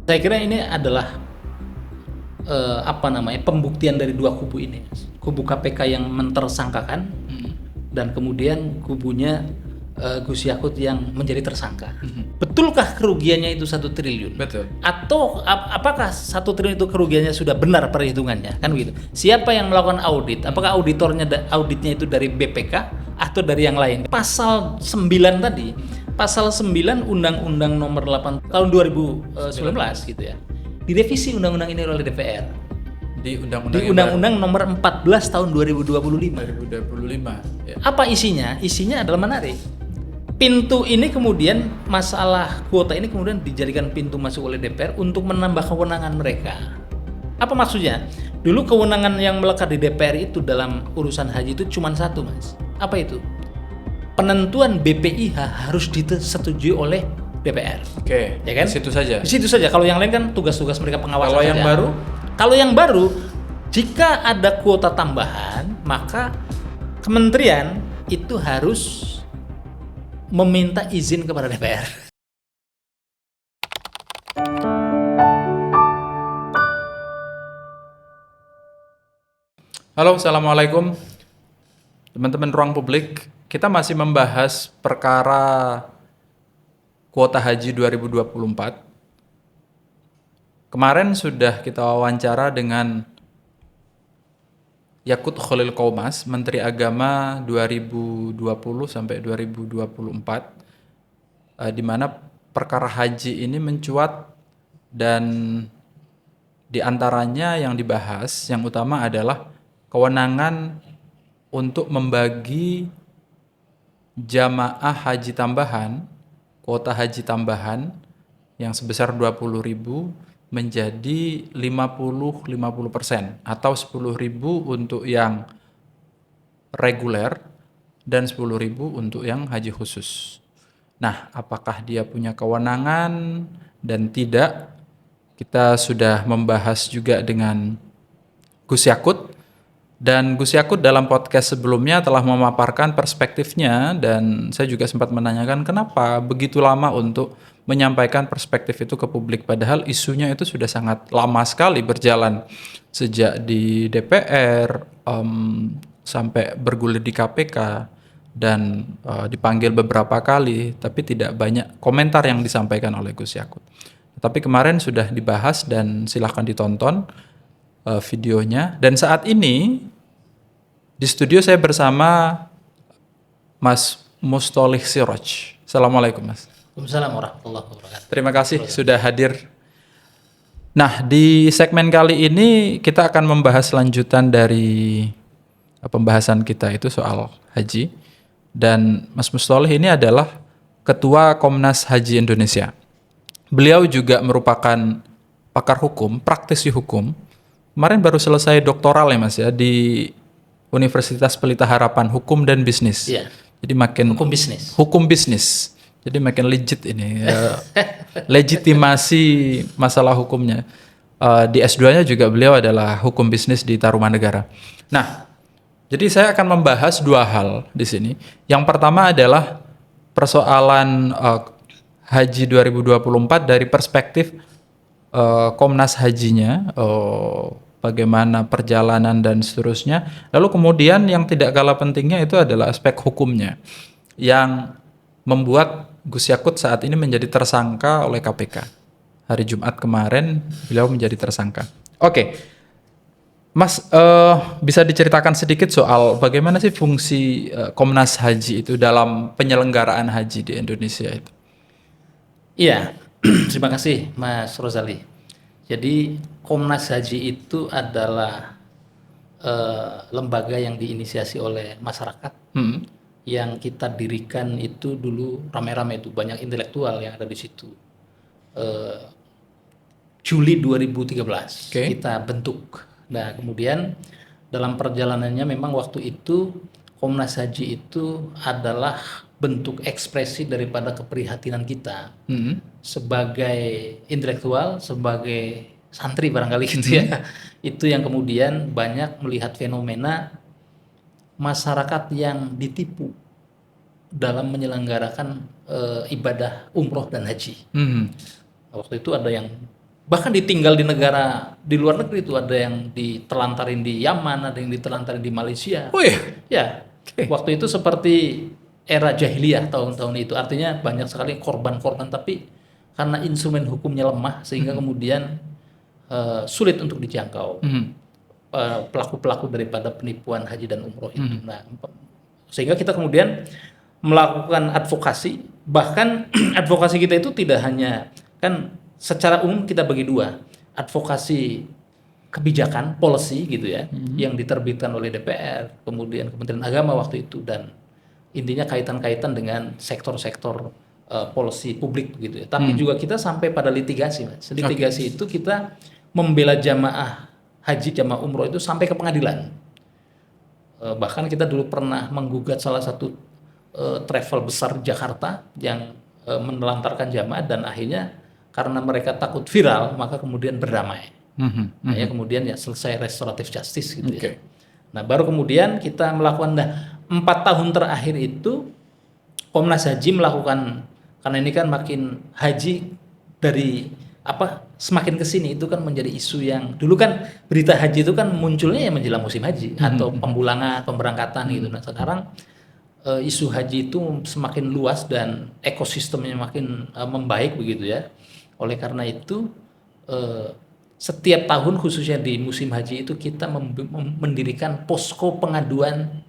Saya kira ini adalah pembuktian dari dua kubu ini, kubu KPK yang mentersangkakan dan kemudian kubunya Gus Yakut yang menjadi tersangka. Betulkah kerugiannya itu 1 triliun? Betul. Atau apakah 1 triliun itu kerugiannya sudah benar perhitungannya? Kan begitu. Siapa yang melakukan audit? Apakah auditnya itu dari BPK atau dari yang lain? Pasal 9 tadi, pasal 9 Undang-Undang Nomor 8 tahun 2019 gitu ya. Direvisi undang-undang ini oleh DPR. Di Undang-Undang Nomor 14 tahun 2025. 2025. Ya. Apa isinya? Isinya adalah menarik. Pintu ini kemudian, masalah kuota ini kemudian dijadikan pintu masuk oleh DPR untuk menambah kewenangan mereka. Apa maksudnya? Dulu kewenangan yang melekat di DPR itu dalam urusan haji itu cuma satu, Mas. Apa itu? Penentuan BPIH harus disetujui oleh DPR. Oke. Ya kan? Di situ saja. Di situ saja. Kalau yang lain kan tugas-tugas mereka pengawasan. Kalau yang baru? Kalau yang baru, jika ada kuota tambahan, maka kementerian itu harus meminta izin kepada DPR. Halo, Assalamualaikum. Teman-teman Ruang Publik, kita masih membahas perkara kuota haji 2024. Kemarin sudah kita wawancara dengan Yakut Khalil Qaumas, Menteri Agama 2020 sampai 2024, di mana perkara haji ini mencuat dan di antaranya yang dibahas yang utama adalah kewenangan untuk membagi jamaah haji tambahan, kuota haji tambahan yang sebesar 20.000 menjadi 50% atau 10.000 untuk yang reguler dan 10.000 untuk yang haji khusus. Nah, apakah dia punya kewenangan dan tidak? Kita sudah membahas juga dengan Gus Yakut, dan Gus Yakut dalam podcast sebelumnya telah memaparkan perspektifnya, dan saya juga sempat menanyakan kenapa begitu lama untuk menyampaikan perspektif itu ke publik, padahal isunya itu sudah sangat lama sekali berjalan sejak di DPR sampai bergulir di KPK dan dipanggil beberapa kali, tapi tidak banyak komentar yang disampaikan oleh Gus Yakut. Tapi kemarin sudah dibahas dan silahkan ditonton videonya. Dan saat ini di studio saya bersama Mas Mustolih Siroj. Assalamualaikum, Mas. Waalaikumsalam warahmatullahi wabarakatuh. Terima kasih sudah hadir. Nah, di segmen kali ini kita akan membahas lanjutan dari pembahasan kita itu soal haji. Dan Mas Mustolih ini adalah Ketua Komnas Haji Indonesia. Beliau juga merupakan pakar hukum, praktisi hukum. Kemarin baru selesai doktoral ya, Mas, ya, di Universitas Pelita Harapan Hukum dan Bisnis. Iya. Jadi makin hukum bisnis. Jadi makin legit ini, legitimasi masalah hukumnya. Di S2-nya juga beliau adalah hukum bisnis di Tarumanegara. Nah, jadi saya akan membahas dua hal di sini. Yang pertama adalah persoalan haji 2024 dari perspektif Komnas Hajinya, bagaimana perjalanan dan seterusnya. Lalu kemudian yang tidak kalah pentingnya itu adalah aspek hukumnya yang membuat Gus Yakut saat ini menjadi tersangka oleh KPK. Hari Jumat kemarin beliau menjadi tersangka. Oke, Mas, bisa diceritakan sedikit soal bagaimana sih fungsi Komnas Haji itu dalam penyelenggaraan haji di Indonesia itu? Iya, terima kasih Mas Rozali. Jadi Komnas Haji itu adalah lembaga yang diinisiasi oleh masyarakat, yang kita dirikan itu dulu rame-rame, itu banyak intelektual yang ada di situ. Juli 2013 kita bentuk. Nah, kemudian dalam perjalanannya memang waktu itu Komnas Haji itu adalah bentuk ekspresi daripada keprihatinan kita sebagai intelektual, sebagai santri barangkali gitu ya. Itu yang kemudian banyak melihat fenomena masyarakat yang ditipu dalam menyelenggarakan ibadah umroh dan haji. Waktu itu ada yang bahkan ditinggal di negara di luar negeri itu, ada yang ditelantarin di Yaman, ada yang ditelantarin di Malaysia. Oh iya. Ya, Oke. waktu itu seperti era jahiliyah tahun-tahun itu. Artinya banyak sekali korban-korban, tapi karena instrumen hukumnya lemah sehingga kemudian sulit untuk dijangkau pelaku-pelaku daripada penipuan haji dan umroh itu. Nah, sehingga kita kemudian melakukan advokasi, bahkan advokasi kita itu tidak hanya, kan secara umum kita bagi dua, advokasi kebijakan, policy gitu ya, yang diterbitkan oleh DPR, kemudian Kementerian Agama waktu itu, dan intinya kaitan-kaitan dengan sektor-sektor policy publik gitu ya. Tapi juga kita sampai pada litigasi, Mas. Litigasi itu kita membela jamaah haji, jamaah umroh itu sampai ke pengadilan. Bahkan kita dulu pernah menggugat salah satu travel besar Jakarta yang menelantarkan jamaah, dan akhirnya karena mereka takut viral maka kemudian berdamai. Nah, ya kemudian ya selesai restoratif justice gitu ya. Nah, baru kemudian kita melakukan 4 tahun terakhir itu Komnas Haji melakukan, karena ini kan makin haji dari semakin kesini itu kan menjadi isu yang dulu kan berita haji itu kan munculnya ya menjelang musim haji atau pemulangan, pemberangkatan gitu. Nah, sekarang isu haji itu semakin luas dan ekosistemnya makin membaik begitu ya. Oleh karena itu setiap tahun khususnya di musim haji itu kita mendirikan posko pengaduan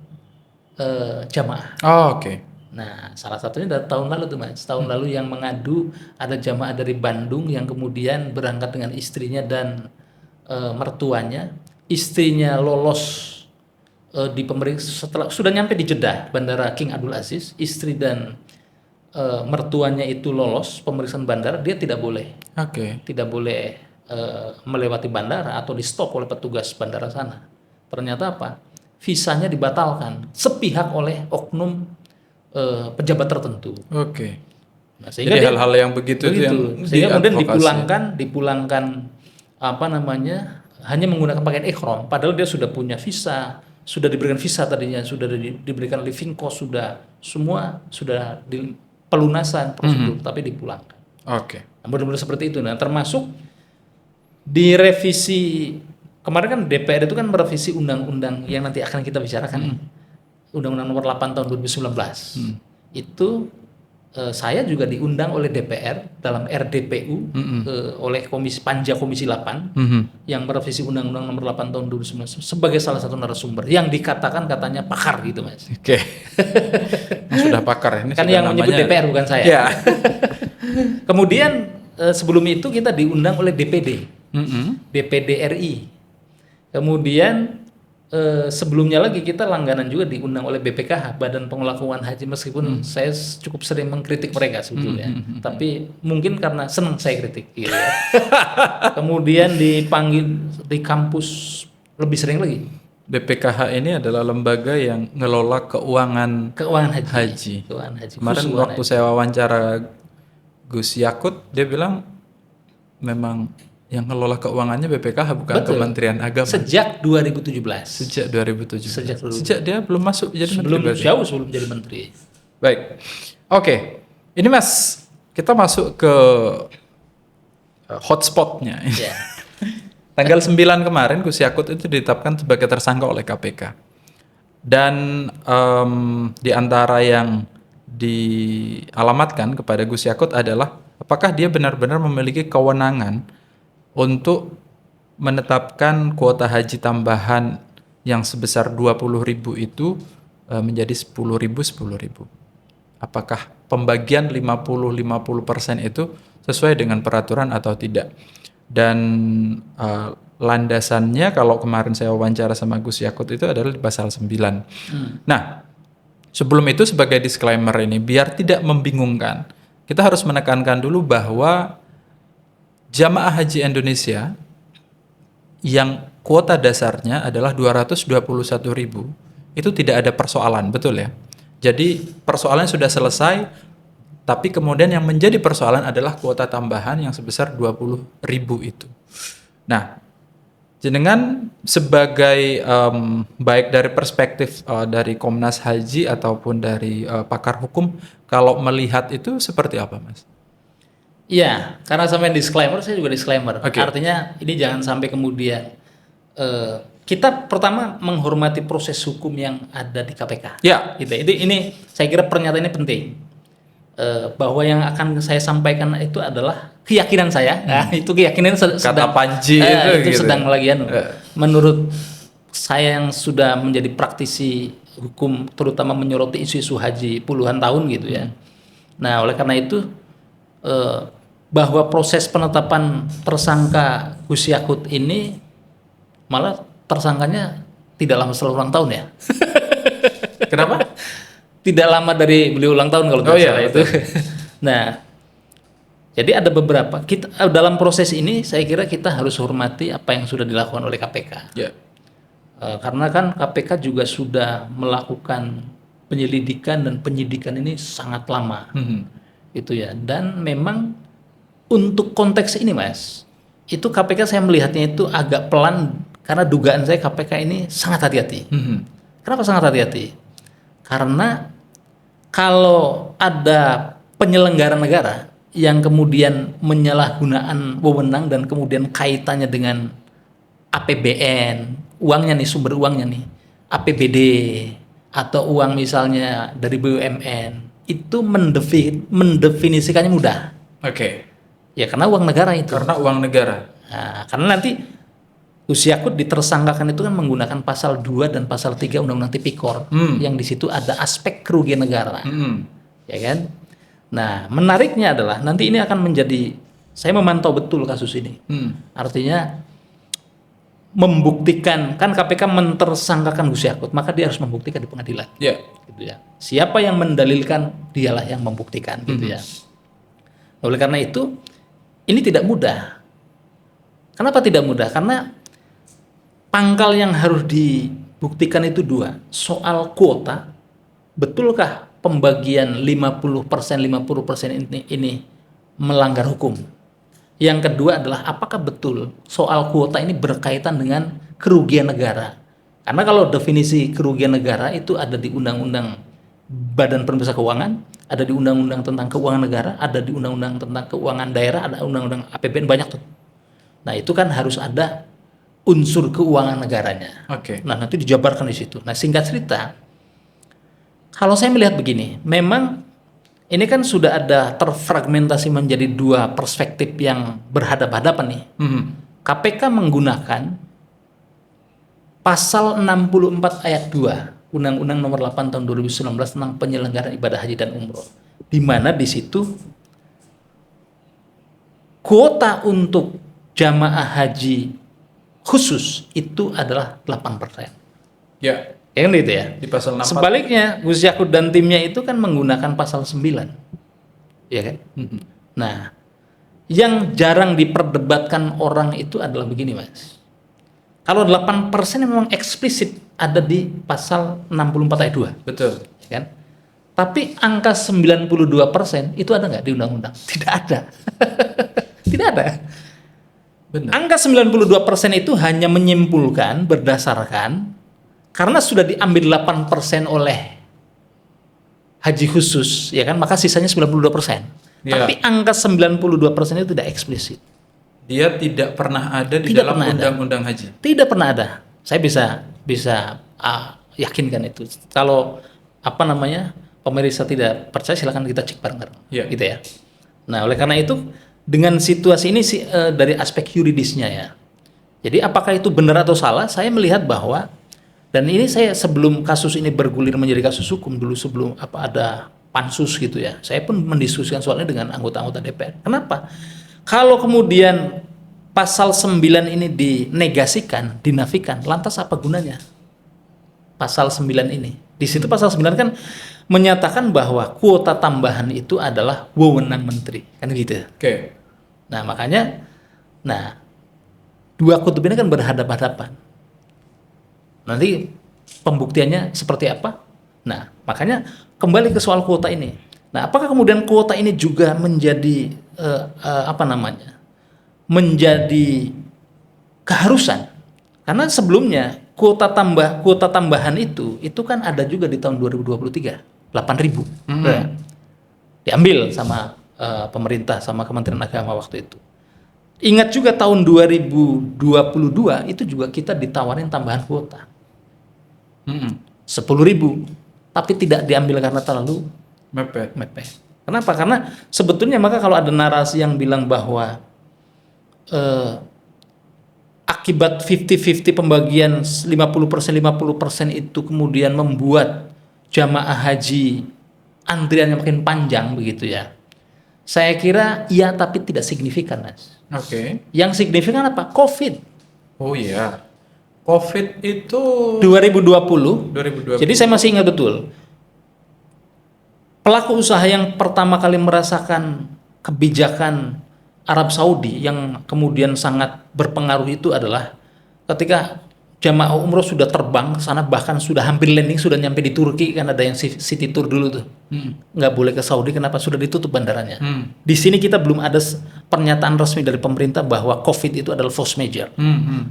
jamaah. Oke. Nah, salah satunya dari tahun lalu tuh, Mas. Tahun lalu yang mengadu ada jamaah dari Bandung yang kemudian berangkat dengan istrinya dan mertuanya. Istrinya lolos di pemeriksaan setelah sudah nyampe di Jeddah, Bandara King Abdul Aziz. Istri dan mertuanya itu lolos pemeriksaan bandara, dia tidak boleh melewati bandara atau di stop oleh petugas bandara sana. Ternyata apa? Visanya dibatalkan sepihak oleh oknum pejabat tertentu. Oke. Nah, sehingga jadi hal-hal yang begitu yang sehingga kemudian dipulangkan hanya menggunakan pakaian ihram, padahal dia sudah punya visa, sudah diberikan visa tadinya, sudah diberikan living cost, sudah semua sudah di pelunasan prosedur, tapi dipulangkan. Oke. Nah, benar-benar seperti itu. Nah, termasuk di revisi kemarin kan DPR itu kan merevisi undang-undang yang nanti akan kita bicarakan. Undang-Undang Nomor 8 Tahun 2019. Itu saya juga diundang oleh DPR dalam RDPU oleh Panja Komisi 8 yang merevisi Undang-Undang Nomor 8 Tahun 2019 sebagai salah satu narasumber yang dikatakan katanya pakar gitu, Mas. Oke. Sudah pakar ini. Kan yang menyebut DPR bukan saya. Ya. Kemudian sebelum itu kita diundang oleh DPD. DPD RI. Kemudian sebelumnya lagi kita langganan juga diundang oleh BPKH, Badan Pengelolaan Haji, meskipun saya cukup sering mengkritik mereka sebetulnya, tapi mungkin karena senang saya kritik gitu ya. Kemudian dipanggil di kampus lebih sering lagi. BPKH ini adalah lembaga yang ngelola keuangan haji. Keuangan haji. Kemarin waktu saya wawancara Gus Yakut, dia bilang memang yang ngelola keuangannya BPKH bukan Kementerian Agama. Sejak 2017. Sejak dia belum masuk jadi menteri. Jauh sebelum jadi menteri. Baik. Oke. Ini Mas, kita masuk ke hotspotnya. Yeah. Tanggal 9 kemarin Gus Yakut itu ditetapkan sebagai tersangka oleh KPK. Dan di antara yang dialamatkan kepada Gus Yakut adalah apakah dia benar-benar memiliki kewenangan untuk menetapkan kuota haji tambahan yang sebesar 20.000 itu menjadi 10.000. Apakah pembagian 50% itu sesuai dengan peraturan atau tidak? Dan landasannya kalau kemarin saya wawancara sama Gus Yakut itu adalah di pasal 9. Nah, sebelum itu sebagai disclaimer ini biar tidak membingungkan, kita harus menekankan dulu bahwa jamaah haji Indonesia yang kuota dasarnya adalah 221.000 itu tidak ada persoalan, betul ya? Jadi persoalannya sudah selesai, tapi kemudian yang menjadi persoalan adalah kuota tambahan yang sebesar 20.000 itu. Nah, jenengan sebagai baik dari perspektif dari Komnas Haji ataupun dari pakar hukum, kalau melihat itu seperti apa, Mas? Iya, karena sampai disclaimer, saya juga disclaimer. Oke. Artinya ini jangan sampai kemudian kita pertama menghormati proses hukum yang ada di KPK. Ya. Gitu. Ini saya kira pernyataan ini penting. Bahwa yang akan saya sampaikan itu adalah keyakinan saya. Nah, itu keyakinan Kata Panji itu gitu. sedang lagi menurut saya yang sudah menjadi praktisi hukum, terutama menyoroti isu-isu haji puluhan tahun gitu ya. Nah, oleh karena itu bahwa proses penetapan tersangka Gus Yakut ini malah tersangkanya tidak lama setelah ulang tahun ya. Kenapa? Tidak lama dari beliau ulang tahun kalau tidak salah itu. Nah, jadi ada beberapa kita dalam proses ini saya kira kita harus hormati apa yang sudah dilakukan oleh KPK. Ya. Karena kan KPK juga sudah melakukan penyelidikan dan penyidikan ini sangat lama. Itu ya. Dan memang untuk konteks ini Mas, itu KPK saya melihatnya itu agak pelan karena dugaan saya KPK ini sangat hati-hati. Kenapa sangat hati-hati? Karena kalau ada penyelenggara negara yang kemudian menyalahgunaan wewenang dan kemudian kaitannya dengan APBN, uangnya nih, sumber uangnya nih, APBD atau uang misalnya dari BUMN, itu mendefinisikannya mudah. Oke. Ya karena uang negara itu. Karena uang negara. Nah, karena nanti Gus Yakut ditersangkakan itu kan menggunakan pasal 2 dan pasal 3 Undang-Undang Tipikor yang di situ ada aspek kerugian negara. Ya kan? Nah, menariknya adalah nanti ini akan menjadi, saya memantau betul kasus ini. Artinya membuktikan, kan KPK mentersangkakan Gus Yakut, maka dia harus membuktikan di pengadilan. Ya. Gitu ya. Siapa yang mendalilkan, dialah yang membuktikan gitu ya. Oleh karena itu ini tidak mudah. Kenapa tidak mudah? Karena pangkal yang harus dibuktikan itu dua. Soal kuota, betulkah pembagian 50% ini melanggar hukum? Yang kedua adalah apakah betul soal kuota ini berkaitan dengan kerugian negara? Karena kalau definisi kerugian negara itu ada di Undang-Undang Badan Pemeriksa Keuangan, ada di Undang-Undang tentang Keuangan Negara, ada di Undang-Undang tentang Keuangan Daerah, ada Undang-Undang APBN, banyak tuh. Nah itu kan harus ada unsur keuangan negaranya. Oke. Nah nanti dijabarkan di situ. Nah singkat cerita, kalau saya melihat begini, memang ini kan sudah ada terfragmentasi menjadi dua perspektif yang berhadapan-hadapan nih. KPK menggunakan pasal 64 ayat 2 Undang-Undang Nomor 8 Tahun 2019 tentang penyelenggaraan ibadah haji dan umroh, di mana di situ kuota untuk jamaah haji khusus itu adalah 8%. Ya. Ya kan gitu ya. Di pasal 64. Sebaliknya Gus Yakut dan timnya itu kan menggunakan pasal 9. Ya kan? Nah, yang jarang diperdebatkan orang itu adalah begini, Mas. Kalau 8% memang eksplisit ada di pasal 64 ayat 2. Betul. Ya kan? Tapi angka 92% itu ada nggak di undang-undang? Tidak ada. Tidak ada. Benar. Angka 92% itu hanya menyimpulkan berdasarkan karena sudah diambil 8% oleh haji khusus, ya kan, maka sisanya 92%. Ya. Tapi angka 92% itu tidak eksplisit. Dia tidak pernah ada di Tidak dalam pernah ada. undang-undang haji. Tidak pernah ada. Saya bisa yakinkan itu. Kalau pemirsa tidak percaya, silakan kita cek bareng-bareng. Ya. Gitu ya. Nah, oleh karena itu dengan situasi ini dari aspek yuridisnya ya. Jadi apakah itu benar atau salah? Saya melihat bahwa, dan ini saya sebelum kasus ini bergulir menjadi kasus hukum, dulu sebelum ada pansus gitu ya, saya pun mendiskusikan soalnya dengan anggota-anggota DPR. Kenapa? Kalau kemudian pasal 9 ini dinegasikan, dinafikan, lantas apa gunanya pasal 9 ini? Di situ pasal 9 kan menyatakan bahwa kuota tambahan itu adalah wewenang menteri, kan gitu. Oke. Nah makanya, dua kutub ini kan berhadapan-hadapan. Nanti pembuktiannya seperti apa? Nah makanya kembali ke soal kuota ini. Nah apakah kemudian kuota ini juga menjadi menjadi keharusan? Karena sebelumnya kuota tambahan itu kan ada juga di tahun 2023, 8.000. Diambil sama pemerintah sama Kementerian Agama waktu itu. Ingat juga tahun 2022 itu juga kita ditawarin tambahan kuota. 10.000, tapi tidak diambil karena terlalu mepet. Kenapa? Karena sebetulnya maka kalau ada narasi yang bilang bahwa akibat 50-50 pembagian 50% itu kemudian membuat jamaah haji antriannya makin panjang begitu ya. Saya kira iya, tapi tidak signifikan, Mas. Oke. Yang signifikan apa? COVID. Oh iya. COVID itu 2020. Jadi saya masih ingat betul. Pelaku usaha yang pertama kali merasakan kebijakan Arab Saudi yang kemudian sangat berpengaruh itu adalah ketika jamaah umroh sudah terbang ke sana, bahkan sudah hampir landing, sudah nyampe di Turki, kan ada yang city tour dulu tuh. Nggak boleh ke Saudi, kenapa? Sudah ditutup bandaranya. Di sini kita belum ada pernyataan resmi dari pemerintah bahwa COVID itu adalah force majeure.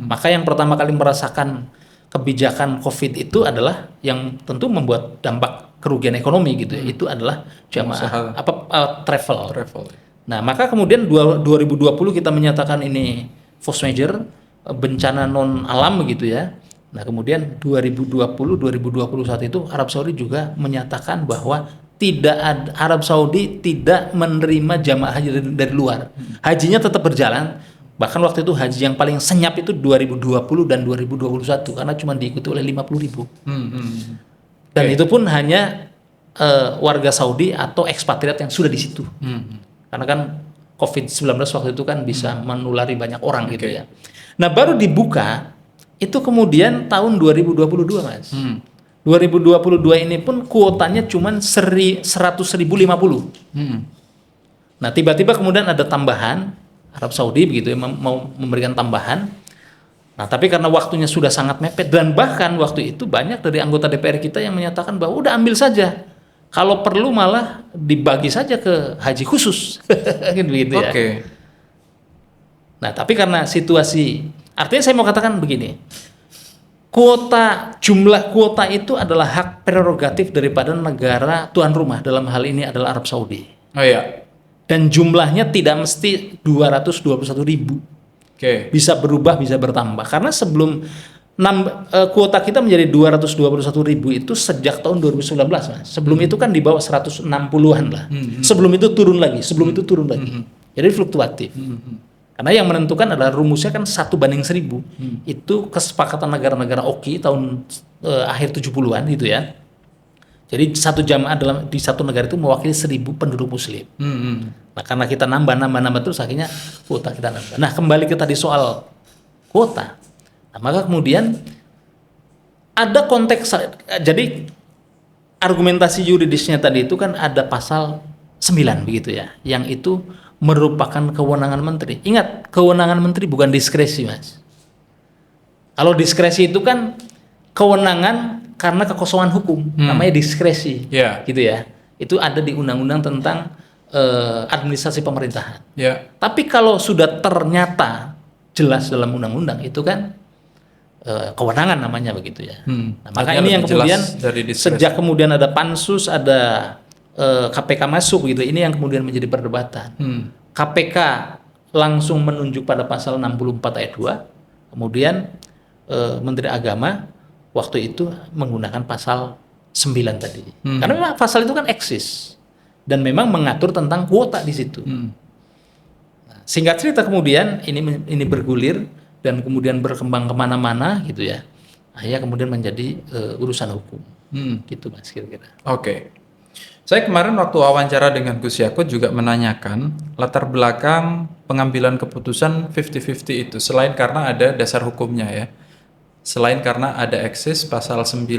Maka yang pertama kali merasakan kebijakan COVID itu adalah yang tentu membuat dampak kerugian ekonomi gitu ya. Itu adalah jamaah travel. Nah, maka kemudian 2020 kita menyatakan ini force majeure, bencana non alam begitu ya. Nah, kemudian 2021 itu Arab Saudi juga menyatakan bahwa Arab Saudi tidak menerima jamaah haji dari luar. Hajinya tetap berjalan. Bahkan waktu itu haji yang paling senyap itu 2020 dan 2021 karena cuma diikuti oleh 50.000. Dan itu pun hanya warga Saudi atau ekspatriat yang sudah di situ. Karena kan COVID-19 waktu itu kan bisa menulari banyak orang gitu ya. Nah, baru dibuka itu kemudian tahun 2022, Mas. 2022 ini pun kuotanya cuma 100.050. Nah, tiba-tiba kemudian ada tambahan Arab Saudi begitu ya, mau memberikan tambahan. Nah, tapi karena waktunya sudah sangat mepet dan bahkan waktu itu banyak dari anggota DPR kita yang menyatakan bahwa udah ambil saja. Kalau perlu malah dibagi saja ke haji khusus. Begitu ya. Nah, tapi karena situasi, artinya saya mau katakan begini. Jumlah kuota itu adalah hak prerogatif daripada negara tuan rumah, dalam hal ini adalah Arab Saudi. Oh iya. Dan jumlahnya tidak mesti 221.000. Bisa berubah, bisa bertambah. Karena sebelum kuota kita menjadi 221.000 itu sejak tahun 2019, Mas. Sebelum itu kan di bawah 160-an lah. Sebelum itu turun lagi, Jadi fluktuatif. Karena yang menentukan adalah rumusnya kan 1:1000. Itu kesepakatan negara-negara OKI tahun akhir 70-an gitu ya. Jadi satu jamaah di satu negara itu mewakili 1.000 penduduk muslim. Nah, karena kita nambah terus akhirnya kuota kita nambah. Nah, kembali ke tadi soal kuota. Nah, maka kemudian ada konteks, jadi argumentasi yuridisnya tadi itu kan ada pasal 9 begitu ya, yang itu merupakan kewenangan menteri. Ingat, kewenangan menteri bukan diskresi, Mas. Kalau diskresi itu kan kewenangan karena kekosongan hukum, namanya diskresi, gitu ya. Itu ada di undang-undang tentang administrasi pemerintahan. Tapi kalau sudah ternyata jelas dalam undang-undang itu kan kewenangan namanya begitu ya. Nah, maka ini yang kemudian sejak kemudian ada pansus, ada KPK masuk gitu, ini yang kemudian menjadi perdebatan. KPK langsung menunjuk pada pasal 64 ayat 2, kemudian Menteri Agama waktu itu menggunakan pasal 9 tadi. Karena memang pasal itu kan eksis dan memang mengatur tentang kuota di situ. Nah, singkat cerita kemudian ini bergulir dan kemudian berkembang kemana-mana gitu ya. Akhirnya kemudian menjadi urusan hukum. Gitu, Mas, kira-kira. Saya kemarin waktu wawancara dengan Gus Yakut juga menanyakan latar belakang pengambilan keputusan 50-50 itu, selain karena ada dasar hukumnya ya. Selain karena ada eksis pasal 9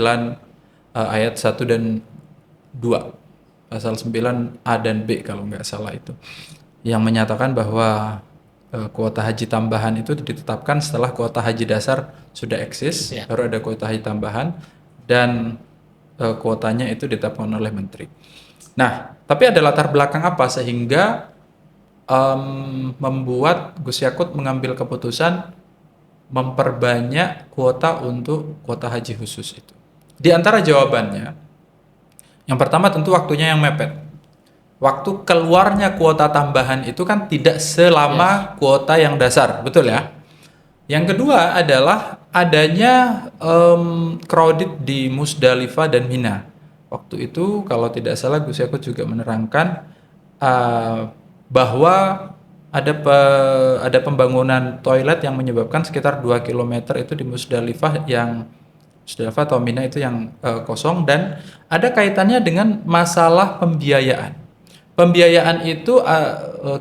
ayat 1 dan 2. Pasal 9 A dan B kalau nggak salah itu. Yang menyatakan bahwa kuota haji tambahan itu ditetapkan setelah kuota haji dasar sudah eksis, baru ada kuota haji tambahan dan kuotanya itu ditetapkan oleh menteri. Nah, tapi ada latar belakang apa sehingga membuat Gus Yakut mengambil keputusan memperbanyak kuota untuk kuota haji khusus itu? Di antara jawabannya, yang pertama tentu waktunya yang mepet. waktu keluarnya kuota tambahan itu kan tidak selama kuota yang dasar, betul ya? Yang kedua adalah adanya crowded di Musdalifah dan Mina. Waktu itu kalau tidak salah Gus Yakut juga menerangkan bahwa ada pembangunan toilet yang menyebabkan sekitar 2 km itu di Musdalifah atau Mina itu yang kosong, dan ada kaitannya dengan masalah pembiayaan. Pembiayaan itu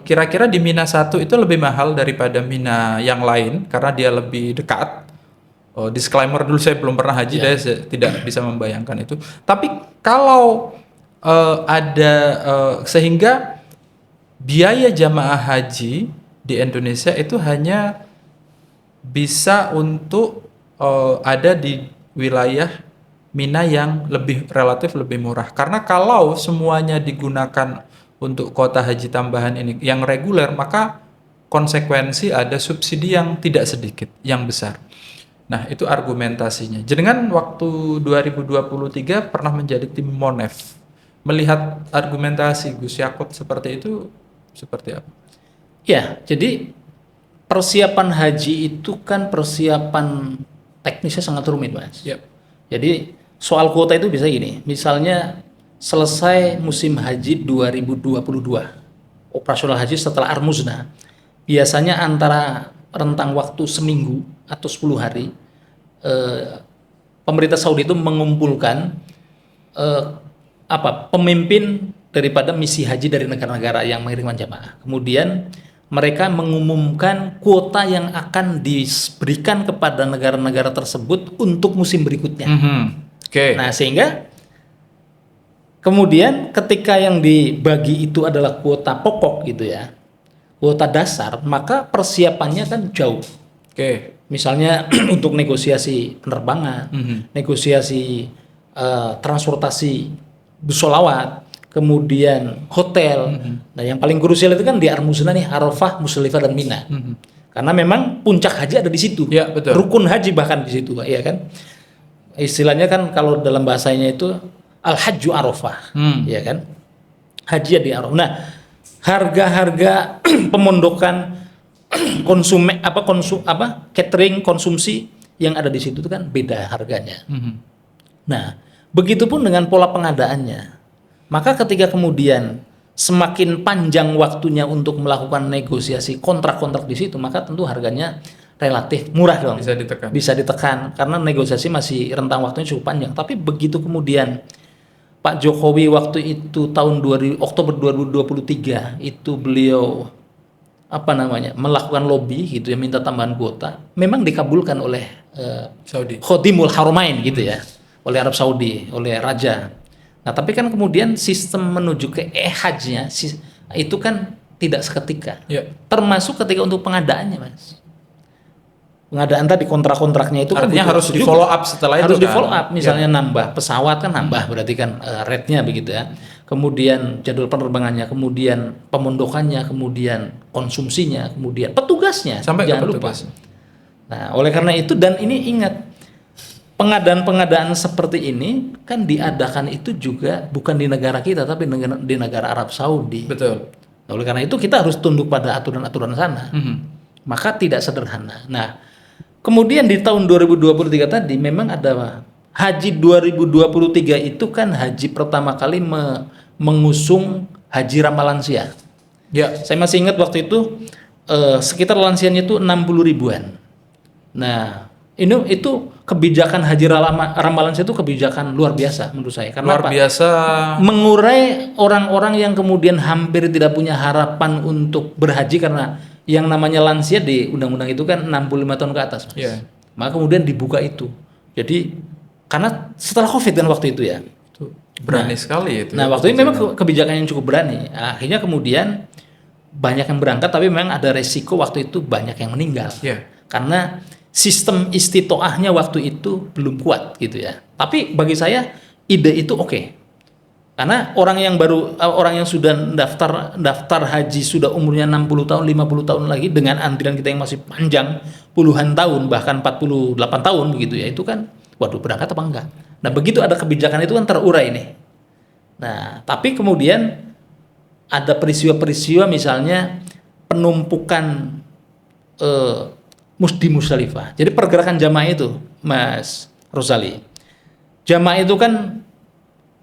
kira-kira di Mina 1 itu lebih mahal daripada Mina yang lain karena dia lebih dekat. Disclaimer dulu, saya belum pernah haji, saya tidak bisa membayangkan itu. Tapi kalau sehingga biaya jamaah haji di Indonesia itu hanya bisa untuk ada di wilayah Mina yang relatif lebih murah. Karena kalau semuanya digunakan untuk kuota haji tambahan ini yang reguler, maka konsekuensi ada subsidi yang tidak sedikit, yang besar. Nah, itu argumentasinya. Jenengan waktu 2023 pernah menjadi tim Monef. Melihat argumentasi Gus Yakut seperti itu, seperti apa? Ya, jadi persiapan haji itu kan persiapan teknisnya sangat rumit, Mas. Yep. Jadi soal kuota itu bisa gini, misalnya selesai musim haji 2022, operasional haji setelah Armuzna, biasanya antara rentang waktu seminggu atau 10 hari, pemerintah Saudi itu mengumpulkan pemimpin daripada misi haji dari negara-negara yang mengirimkan jamaah. Kemudian mereka mengumumkan kuota yang akan diberikan kepada negara-negara tersebut untuk musim berikutnya. Okay. Nah, sehingga kemudian ketika yang dibagi itu adalah kuota pokok gitu ya, kuota dasar, maka persiapannya kan jauh. Okay. Misalnya untuk negosiasi penerbangan, negosiasi transportasi bussolawat, kemudian hotel. Nah, yang paling krusial itu kan di Armuzna nih, Arafah, Musdalifah dan Mina. Karena memang puncak haji ada di situ. Ya, betul. Rukun haji bahkan di situ, ya kan? Istilahnya kan kalau dalam bahasanya itu Al-Hajju Arafah, ya kan? Haji di Arafah. Nah, harga-harga pemondokan catering konsumsi yang ada di situ itu kan beda harganya. Nah, begitupun dengan pola pengadaannya. Maka ketika kemudian semakin panjang waktunya untuk melakukan negosiasi kontrak-kontrak di situ, maka tentu harganya relatif murah dong. Bisa ditekan karena negosiasi masih rentang waktunya cukup panjang. Tapi begitu kemudian Pak Jokowi waktu itu tahun Oktober 2023 itu beliau melakukan lobby gitu ya, minta tambahan kuota, memang dikabulkan oleh Saudi. Khodimul Haramain gitu ya, oleh Arab Saudi, oleh Raja. Nah, tapi kan kemudian sistem menuju ke hajnya itu kan tidak seketika. Ya. Termasuk ketika untuk pengadaannya, Mas. Pengadaan tadi kontrak-kontraknya itu artinya kan harus di follow up setelah harus itu. Harus di follow up, misalnya nambah pesawat kan nambah, berarti kan rate-nya begitu ya. Kemudian jadwal penerbangannya, kemudian pemondokannya, kemudian konsumsinya, kemudian petugasnya. Sampai jangan lupa. Nah, oleh karena itu, dan ini ingat, pengadaan-pengadaan seperti ini kan diadakan itu juga bukan di negara kita tapi di negara Arab Saudi. Betul. Nah, oleh karena itu kita harus tunduk pada aturan-aturan sana. Maka tidak sederhana. Nah, kemudian di tahun 2023 tadi memang ada haji 2023 itu kan haji pertama kali mengusung haji ramah lansia. Ya, saya masih ingat waktu itu sekitar lansianya itu 60 ribuan. Nah, itu kebijakan haji ramah lansia itu kebijakan luar biasa menurut saya. Karena luar biasa mengurai orang-orang yang kemudian hampir tidak punya harapan untuk berhaji karena yang namanya lansia di undang-undang itu kan 65 tahun ke atas, Mas. Yeah. Maka kemudian dibuka itu. Jadi karena setelah Covid kan waktu itu ya. Itu berani sekali itu. Nah, waktu itu memang kebijakan yang cukup berani. Akhirnya kemudian banyak yang berangkat tapi memang ada resiko waktu itu banyak yang meninggal. Yeah. Karena sistem istitoahnya waktu itu belum kuat gitu ya. Tapi bagi saya ide itu oke. Karena orang yang sudah daftar haji sudah umurnya 60 tahun, 50 tahun lagi dengan antrian kita yang masih panjang puluhan tahun bahkan 48 tahun begitu ya. Itu kan waduh berangkat apa enggak. Nah, begitu ada kebijakan itu kan terurai nih. Nah, tapi kemudian ada peristiwa-peristiwa misalnya penumpukan di Musdalifah. Jadi pergerakan jamaah itu, Mas Rosali, jamaah itu kan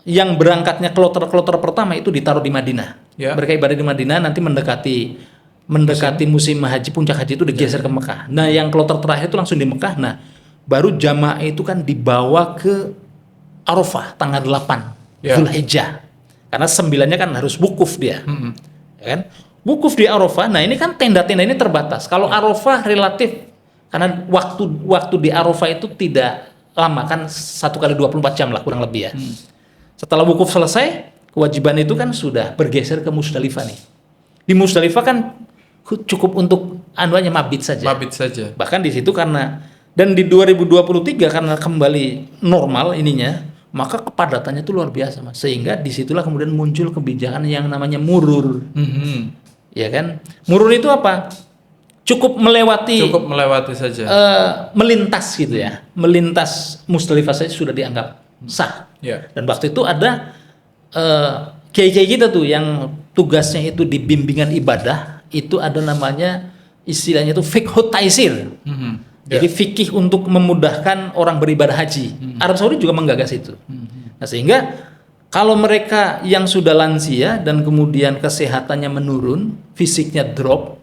yang berangkatnya kloter pertama itu ditaruh di Madinah. Ya. Mereka ibadah di Madinah, nanti mendekati musim haji, puncak haji itu digeser ke Mekah. Nah, yang kloter terakhir itu langsung di Mekah. Nah, baru jamaah itu kan dibawa ke Arafah tanggal 8 Zulhijjah. Karena 9-nya kan harus wukuf dia. Ya kan? Wukuf di Arafah. Nah, ini kan tenda-tenda ini terbatas. Kalau Arafah relatif, karena waktu di Arafah itu tidak lama, kan 1 kali 24 jam lah kurang lebih ya. Setelah wukuf selesai, kewajiban itu kan sudah bergeser ke Musdalifah nih. Di Musdalifah kan cukup untuk anuannya mabit saja. Mabit saja. Bahkan di situ karena, dan di 2023 karena kembali normal ininya, maka kepadatannya itu luar biasa, Mas. Sehingga disitulah kemudian muncul kebijakan yang namanya murur. Ya kan? Murur itu apa? Cukup melewati saja. Melintas gitu ya. Melintas Musdalifah saja sudah dianggap sah. Dan waktu itu ada kiai-kiai kita tuh yang tugasnya itu di bimbingan ibadah, itu ada namanya istilahnya itu fiqhut taisir. Jadi fikih untuk memudahkan orang beribadah haji. Arab Saudi juga menggagas itu. Nah, sehingga kalau mereka yang sudah lansia dan kemudian kesehatannya menurun, fisiknya drop,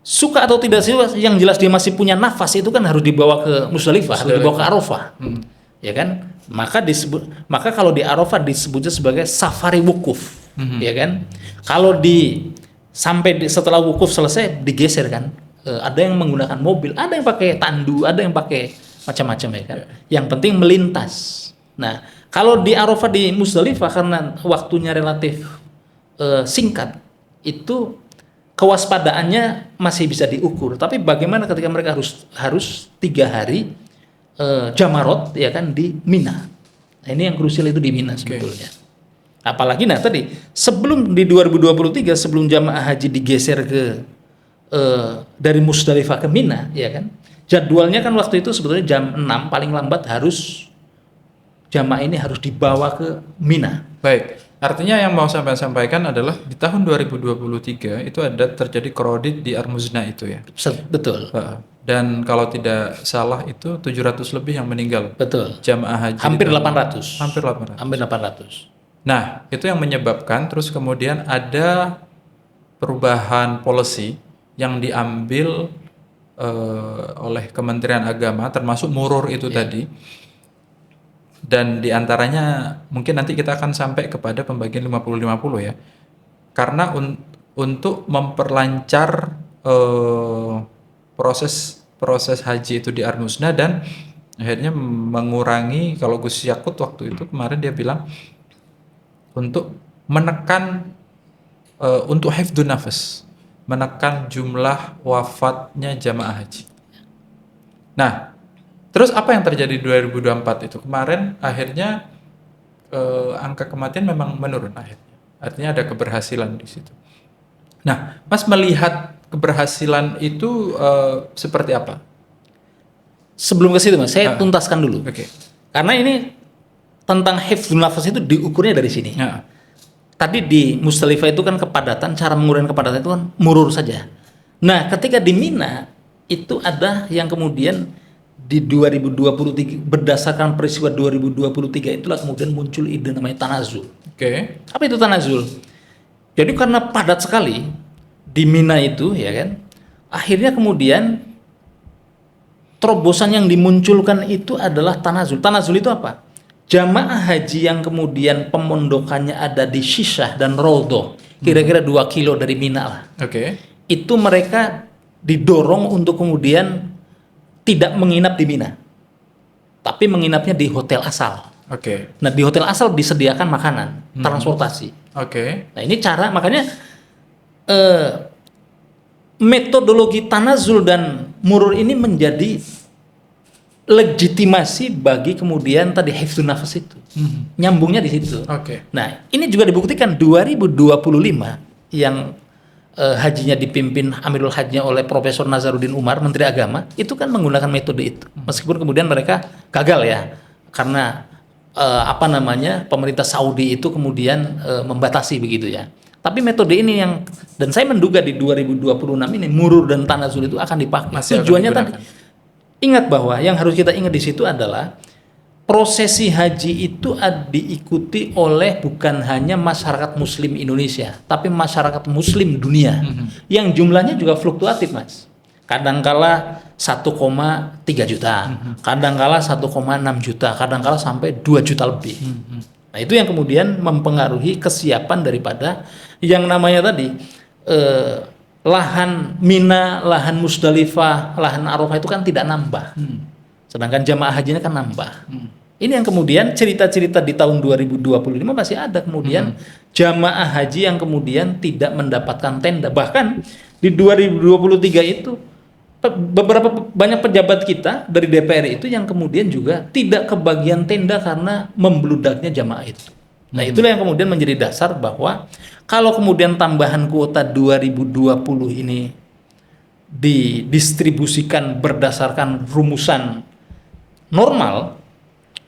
suka atau tidak sih, yang jelas dia masih punya nafas, itu kan harus dibawa ke Musdalifah, harus dibawa ke Arafah. Ya kan? Maka kalau di Arafah disebutnya sebagai safari wukuf. Ya kan? Kalau setelah wukuf selesai digeser kan. Ada yang menggunakan mobil, ada yang pakai tandu, ada yang pakai macam-macam ya kan. Yang penting melintas. Nah, kalau di Arafah di Musdalifah karena waktunya relatif singkat, itu kewaspadaannya masih bisa diukur. Tapi bagaimana ketika mereka harus 3 hari jamarot ya kan di Mina. Nah, ini yang krusial itu di Mina sebetulnya. Apalagi tadi sebelum di 2023 sebelum jamaah haji digeser ke dari Musdalifah ke Mina, ya kan? Jadwalnya kan waktu itu sebetulnya jam 6 paling lambat jamaah ini harus dibawa ke Mina. Baik. Artinya yang mau saya sampaikan adalah di tahun 2023 itu ada terjadi krodit di Armuzna itu ya. Betul. Dan kalau tidak salah itu 700 lebih yang meninggal. Betul. Jamaah haji. Hampir 800. Hampir 800. Hampir 800. Nah, itu yang menyebabkan terus kemudian ada perubahan policy yang diambil oleh Kementerian Agama termasuk murur itu tadi. Dan diantaranya mungkin nanti kita akan sampai kepada pembagian 50-50 ya. Karena untuk memperlancar proses haji itu di Arnusna dan akhirnya mengurangi, kalau Gus Yakut waktu itu kemarin dia bilang untuk menekan untuk hifdun nafas, menekan jumlah wafatnya jamaah haji. Nah, terus apa yang terjadi di 2024 itu? Kemarin akhirnya angka kematian memang menurun akhirnya. Artinya ada keberhasilan di situ. Nah, Mas melihat keberhasilan itu seperti apa? Sebelum ke situ, Mas, saya tuntaskan dulu. Oke. Karena ini tentang hifdzun nafas itu diukurnya dari sini. Tadi di Musdalifah itu kan kepadatan, cara mengurangi kepadatan itu kan murur saja. Nah, ketika di Mina itu ada yang kemudian di 2023 berdasarkan peristiwa 2023 itulah kemudian muncul ide namanya tanazul. Apa itu tanazul? Jadi karena padat sekali di Mina itu ya kan, akhirnya kemudian terobosan yang dimunculkan itu adalah tanazul. Tanazul itu apa? Jamaah haji yang kemudian pemondokannya ada di Syisyah dan Raudhah, kira-kira 2 kilo dari Mina lah. Itu mereka didorong untuk kemudian tidak menginap di Mina, tapi menginapnya di hotel asal. Nah, di hotel asal disediakan makanan, transportasi. Nah, ini cara, makanya metodologi tanazul dan murur ini menjadi legitimasi bagi kemudian tadi hifdzun nafas itu. Nyambungnya di situ. Nah, ini juga dibuktikan 2025 yang hajinya dipimpin Amirul Hajinya oleh Profesor Nazaruddin Umar, Menteri Agama, itu kan menggunakan metode itu. Meskipun kemudian mereka gagal ya, karena pemerintah Saudi itu kemudian membatasi begitu ya. Tapi metode ini yang, dan saya menduga di 2026 ini murur dan tanazul itu akan dipakai. Masih akan Tujuannya tadi, digunakan. ingat bahwa yang harus kita ingat di situ adalah prosesi haji itu diikuti oleh bukan hanya masyarakat Muslim Indonesia, tapi masyarakat Muslim dunia, yang jumlahnya juga fluktuatif, Mas. Kadangkala 1,3 juta, kadangkala 1,6 juta, kadangkala sampai 2 juta lebih. Nah, itu yang kemudian mempengaruhi kesiapan daripada yang namanya tadi lahan Mina, lahan Musdalifah, lahan Arafah itu kan tidak nambah. Sedangkan jamaah hajinya kan nambah. Ini yang kemudian cerita-cerita di tahun 2025 masih ada kemudian jamaah haji yang kemudian tidak mendapatkan tenda. Bahkan di 2023 itu beberapa banyak pejabat kita dari DPR itu yang kemudian juga tidak kebagian tenda karena membludaknya jamaah itu. Nah, itulah yang kemudian menjadi dasar bahwa kalau kemudian tambahan kuota 2020 ini didistribusikan berdasarkan rumusan normal,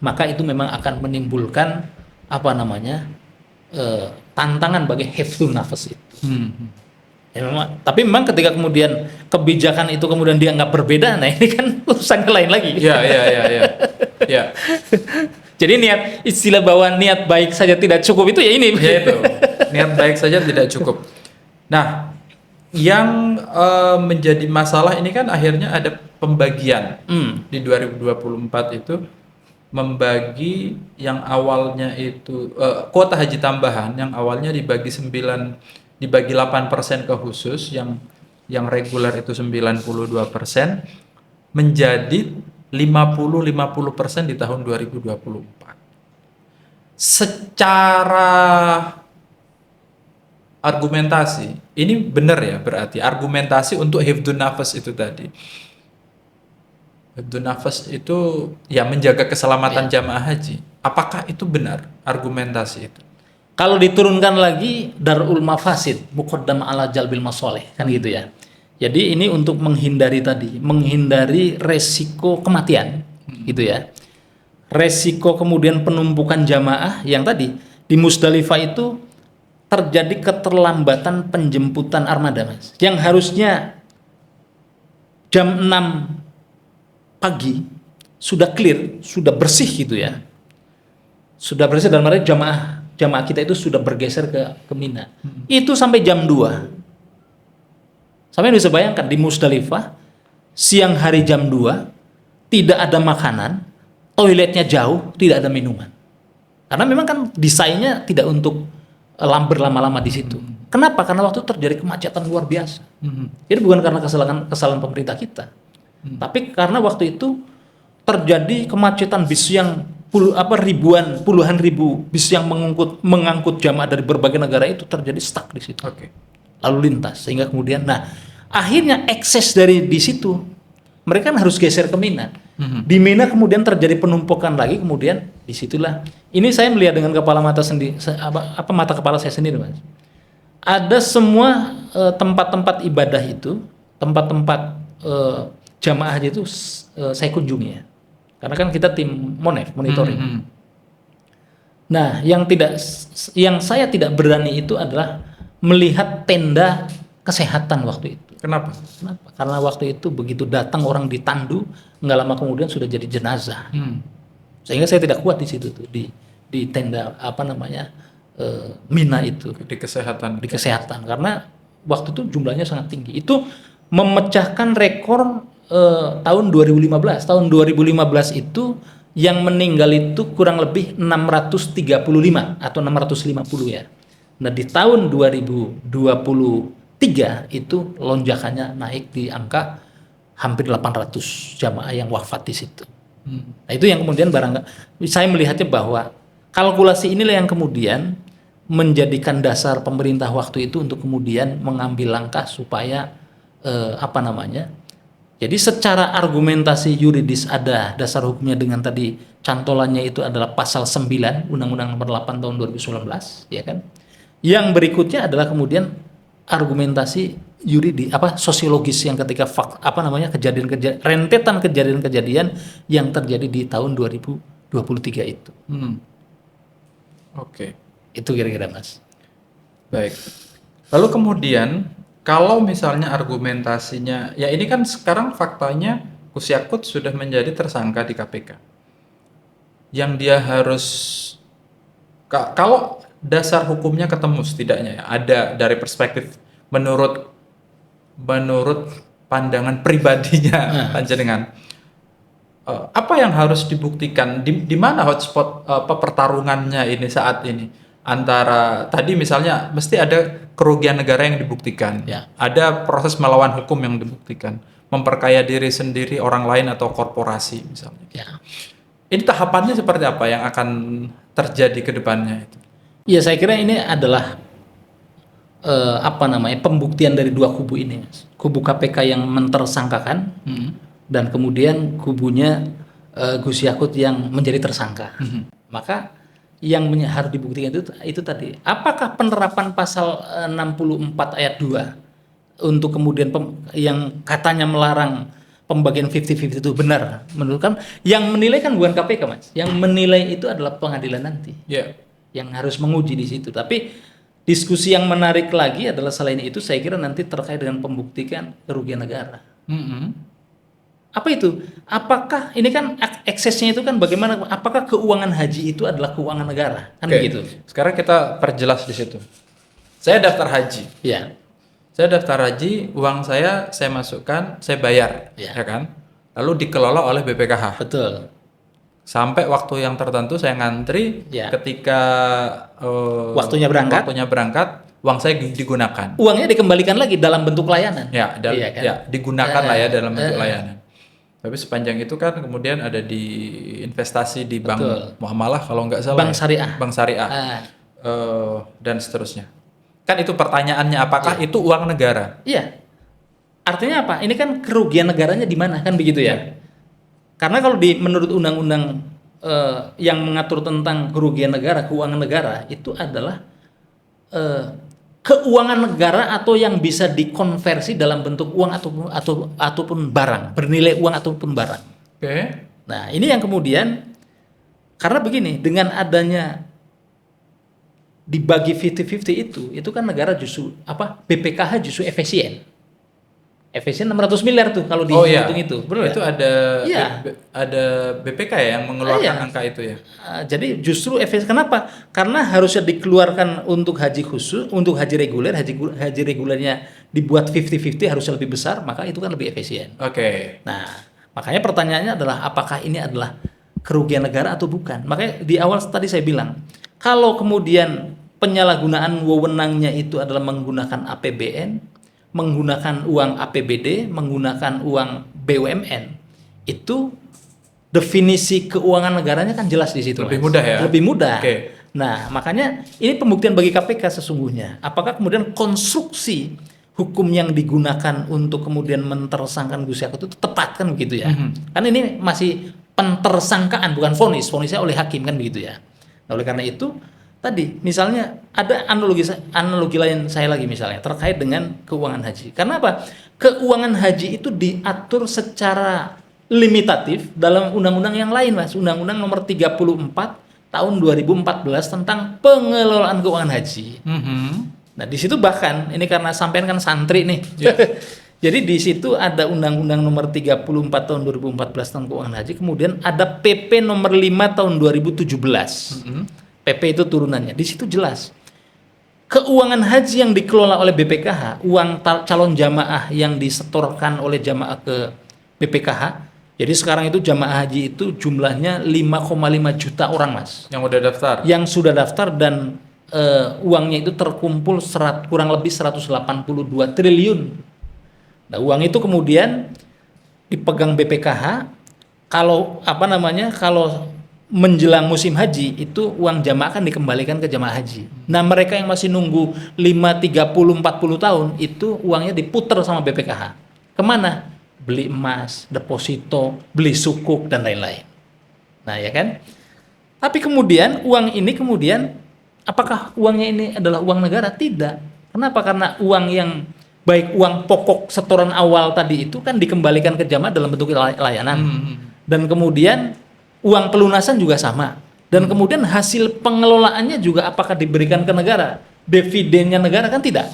maka itu memang akan menimbulkan tantangan bagi hifdzun nafas itu. Ya, tapi memang ketika kemudian kebijakan itu kemudian dia nggak berbeda, nah ini kan urusan lain lagi. Ya. Jadi istilah bahwa niat baik saja tidak cukup itu ya ini. Ya itu, niat baik saja tidak cukup. Nah, yang menjadi masalah ini kan akhirnya ada pembagian di 2024 itu, membagi yang awalnya itu kuota haji tambahan yang awalnya dibagi 8% ke khusus, yang reguler itu 92%, menjadi 50% di tahun 2024. Secara argumentasi, ini benar ya, berarti argumentasi untuk hifdzun nafas itu tadi. Hifdzun nafas itu ya menjaga keselamatan jamaah haji. Apakah itu benar argumentasi itu? Kalau diturunkan lagi darul mafasid muqaddam ala jalbil masoleh, kan gitu ya. Jadi ini untuk menghindari resiko kematian, gitu ya. Resiko kemudian penumpukan jamaah yang tadi di Musdalifah itu terjadi keterlambatan penjemputan armada, Mas. Yang harusnya jam 6 pagi sudah clear, sudah bersih gitu ya. Sudah bersih dan mereka jamaah kita itu sudah bergeser ke Mina. Itu sampai jam 2. Sampai bisa bayangkan di Musdalifah siang hari jam 2 tidak ada makanan, toiletnya jauh, tidak ada minuman. Karena memang kan desainnya tidak untuk berlama-lama di situ. Kenapa? Karena waktu itu terjadi kemacetan luar biasa. Jadi bukan karena kesalahan pemerintah kita. Tapi karena waktu itu terjadi kemacetan bis yang puluhan ribu bis yang mengangkut jamaah dari berbagai negara itu terjadi stuck di situ. Lalu lintas, sehingga kemudian akhirnya ekses dari di situ mereka kan harus geser ke Mina. Di Mina kemudian terjadi penumpukan lagi, kemudian disitulah ini saya melihat dengan mata kepala saya sendiri, Mas. Ada semua tempat-tempat ibadah itu, tempat-tempat jamaah haji itu saya kunjungi ya. Karena kan kita tim monitoring. Nah, yang saya tidak berani itu adalah melihat tenda kesehatan waktu itu. Kenapa? Karena waktu itu begitu datang orang ditandu, nggak lama kemudian sudah jadi jenazah. Sehingga saya tidak kuat di situ tuh di tenda Mina itu Di kesehatan. Karena waktu itu jumlahnya sangat tinggi. Itu memecahkan rekor tahun 2015. Tahun 2015 itu yang meninggal itu kurang lebih 635 atau 650 ya. Nah, di tahun 2023 itu lonjakannya naik di angka hampir 800 jamaah yang wafat di situ. Nah, itu yang kemudian saya melihatnya bahwa kalkulasi inilah yang kemudian menjadikan dasar pemerintah waktu itu untuk kemudian mengambil langkah supaya jadi secara argumentasi yuridis ada dasar hukumnya dengan tadi cantolannya itu adalah pasal 9 Undang-Undang Nomor 8 tahun 2019, ya kan? Yang berikutnya adalah kemudian argumentasi yuridis sosiologis yang ketika rentetan kejadian-kejadian yang terjadi di tahun 2023 itu. Oke. Itu kira-kira, Mas. Baik. Lalu kemudian kalau misalnya argumentasinya, ya ini kan sekarang faktanya Gus Yakut sudah menjadi tersangka di KPK. Yang dia harus kalau dasar hukumnya ketemu setidaknya ya, ada dari perspektif menurut pandangan pribadinya panjenengan. Apa yang harus dibuktikan di mana hotspot pertarungannya ini saat ini antara tadi misalnya mesti ada kerugian negara yang dibuktikan, Ya. ada proses melawan hukum yang dibuktikan, memperkaya diri sendiri, orang lain atau korporasi misalnya. Ya. Ini tahapannya seperti apa yang akan terjadi ke depannya itu? Ya, saya kira ini adalah pembuktian dari dua kubu ini, Mas. Kubu KPK yang mentersangkakan dan kemudian kubunya Gus Yakut yang menjadi tersangka. Maka yang harus dibuktikan itu tadi, apakah penerapan pasal 64 ayat 2 untuk kemudian yang katanya melarang pembagian 50-50 itu benar? Menurut kan yang menilai kan bukan KPK, Mas. Yang menilai itu adalah pengadilan nanti. Ya. Yang harus menguji di situ. Tapi diskusi yang menarik lagi adalah selain itu saya kira nanti terkait dengan pembuktian kerugian negara. Apa itu? Apakah ini kan eksesnya itu kan bagaimana? Apakah keuangan haji itu adalah keuangan negara? Kan Oke. begitu. Sekarang kita perjelas di situ. Saya daftar haji. Ya. Saya daftar haji, uang saya masukkan, saya bayar, Ya. ya kan? Lalu dikelola oleh BPKH. Betul. Sampai waktu yang tertentu saya ngantri, Ya. ketika Waktunya berangkat, uang saya digunakan. Uangnya dikembalikan lagi dalam bentuk layanan. Ya, Iya kan? ya, digunakan lah ya dalam bentuk layanan. Tapi sepanjang itu kan kemudian ada di investasi di bank Betul. muamalah kalau nggak salah. Bank syariah. Bank syariah. Dan seterusnya. Kan itu pertanyaannya, apakah itu uang negara? Iya. Artinya apa? Ini kan kerugian negaranya di mana? Kan begitu ya? Karena kalau menurut undang-undang yang mengatur tentang kerugian negara, keuangan negara itu adalah keuangan negara atau yang bisa dikonversi dalam bentuk uang ataupun barang, bernilai uang ataupun barang. Oke. Nah, ini yang kemudian karena begini, dengan adanya dibagi 50-50 itu kan negara justru BPKH justru efisien. Efisien 600 miliar tuh kalau dihitung itu. Benar Itu ya? ada Iya. ada BPK ya yang mengeluarkan Iya. angka itu ya. Jadi justru efisien. Kenapa? Karena harusnya dikeluarkan untuk haji khusus, untuk haji reguler, haji regulernya dibuat 50-50 harusnya lebih besar, maka itu kan lebih efisien. Oke. Nah, makanya pertanyaannya adalah apakah ini adalah kerugian negara atau bukan? Makanya di awal tadi saya bilang, kalau kemudian penyalahgunaan wewenangnya itu adalah menggunakan APBN, menggunakan uang APBD, menggunakan uang BUMN, itu definisi keuangan negaranya kan jelas di situ. Lebih Mas. mudah ya? Lebih mudah. Oke. Nah, makanya ini pembuktian bagi KPK sesungguhnya. Apakah kemudian konstruksi hukum yang digunakan untuk kemudian mentersangkakan Gus Yakut itu tepat kan begitu ya? Kan ini masih pentersangkaan bukan vonis, vonisnya oleh hakim kan begitu ya. Nah, oleh karena itu tadi misalnya ada analogi lain saya lagi misalnya terkait dengan keuangan haji. Karena apa? Keuangan haji itu diatur secara limitatif dalam undang-undang yang lain, Mas. Undang-Undang Nomor 34 tahun 2014 tentang pengelolaan keuangan haji. Nah, di situ bahkan ini karena sampean kan santri nih. Jadi di situ ada Undang-Undang Nomor 34 tahun 2014 tentang keuangan haji, kemudian ada PP Nomor 5 tahun 2017. PP itu turunannya. Di situ jelas. Keuangan haji yang dikelola oleh BPKH, uang calon jamaah yang disetorkan oleh jamaah ke BPKH. Jadi sekarang itu jamaah haji itu jumlahnya 5,5 juta orang, Mas. Yang udah daftar. Yang sudah daftar dan uangnya itu terkumpul kurang lebih 182 triliun. Nah, uang itu kemudian dipegang BPKH. Kalau kalau menjelang musim haji itu uang jamaah akan dikembalikan ke jamaah haji. Nah, mereka yang masih nunggu 5, 30, 40 tahun itu uangnya diputer sama BPKH. Kemana? Beli emas, deposito, beli sukuk dan lain-lain. Nah, ya kan? Tapi kemudian uang ini apakah uangnya ini adalah uang negara? Tidak. Kenapa? Karena uang yang baik uang pokok setoran awal tadi itu kan dikembalikan ke jamaah dalam bentuk layanan. Dan kemudian uang pelunasan juga sama. Dan kemudian hasil pengelolaannya juga apakah diberikan ke negara? dividennya negara kan tidak.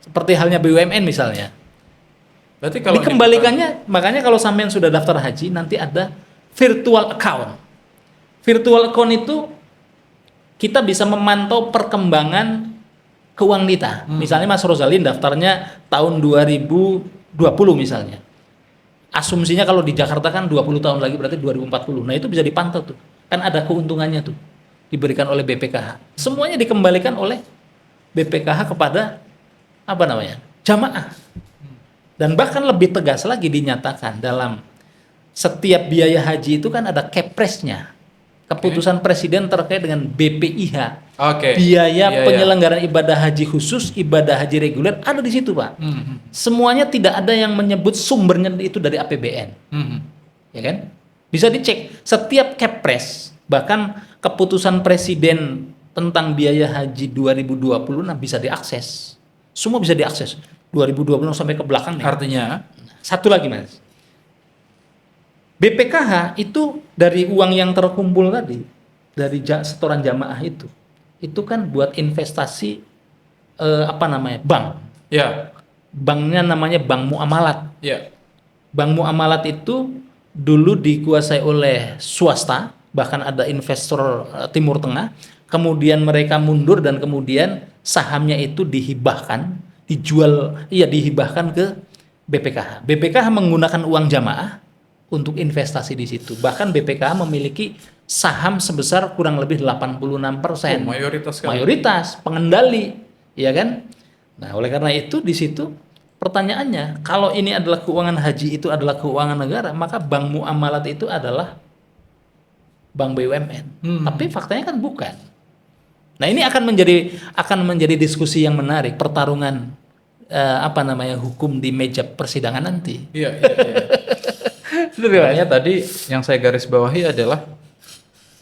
Seperti halnya BUMN misalnya. Berarti kalau Dikembalikannya, makanya kalau sampean sudah daftar haji nanti ada virtual account. Virtual account itu kita bisa memantau perkembangan keuangan kita. Misalnya Mas Rozalin daftarnya tahun 2020 misalnya. Asumsinya kalau di Jakarta kan 20 tahun lagi berarti 2040. Nah, itu bisa dipantau tuh. Kan ada keuntungannya tuh diberikan oleh BPKH. Semuanya dikembalikan oleh BPKH kepada apa namanya? Jamaah. Dan bahkan lebih tegas lagi dinyatakan dalam setiap biaya haji itu kan ada kepresnya. Keputusan presiden terkait dengan BPIH. Biaya penyelenggaraan ibadah haji khusus, ibadah haji reguler ada di situ, Pak. Semuanya tidak ada yang menyebut sumbernya itu dari APBN. Ya kan? Bisa dicek setiap kepres, bahkan keputusan presiden tentang biaya haji 2020 bisa diakses. Semua bisa diakses. 2020 sampai ke belakang nih. Artinya Satu lagi, Mas. BPKH itu dari uang yang terkumpul tadi, dari setoran jamaah itu kan buat investasi bank. ya, Banknya namanya Bank Muamalat. ya. Bank Muamalat itu dulu dikuasai oleh swasta, bahkan ada investor Timur Tengah, kemudian mereka mundur dan kemudian sahamnya itu dihibahkan ke BPKH. BPKH menggunakan uang jamaah untuk investasi di situ. Bahkan BPKH memiliki saham sebesar kurang lebih 86%. Mayoritas sekali. Mayoritas pengendali, ya kan? Nah, oleh karena itu di situ pertanyaannya, kalau ini adalah keuangan haji, itu adalah keuangan negara, maka Bank Muamalat itu adalah bank BUMN. Tapi faktanya kan bukan. Nah, ini akan menjadi diskusi yang menarik, pertarungan hukum di meja persidangan nanti. Iya. Makanya tadi yang saya garis bawahi adalah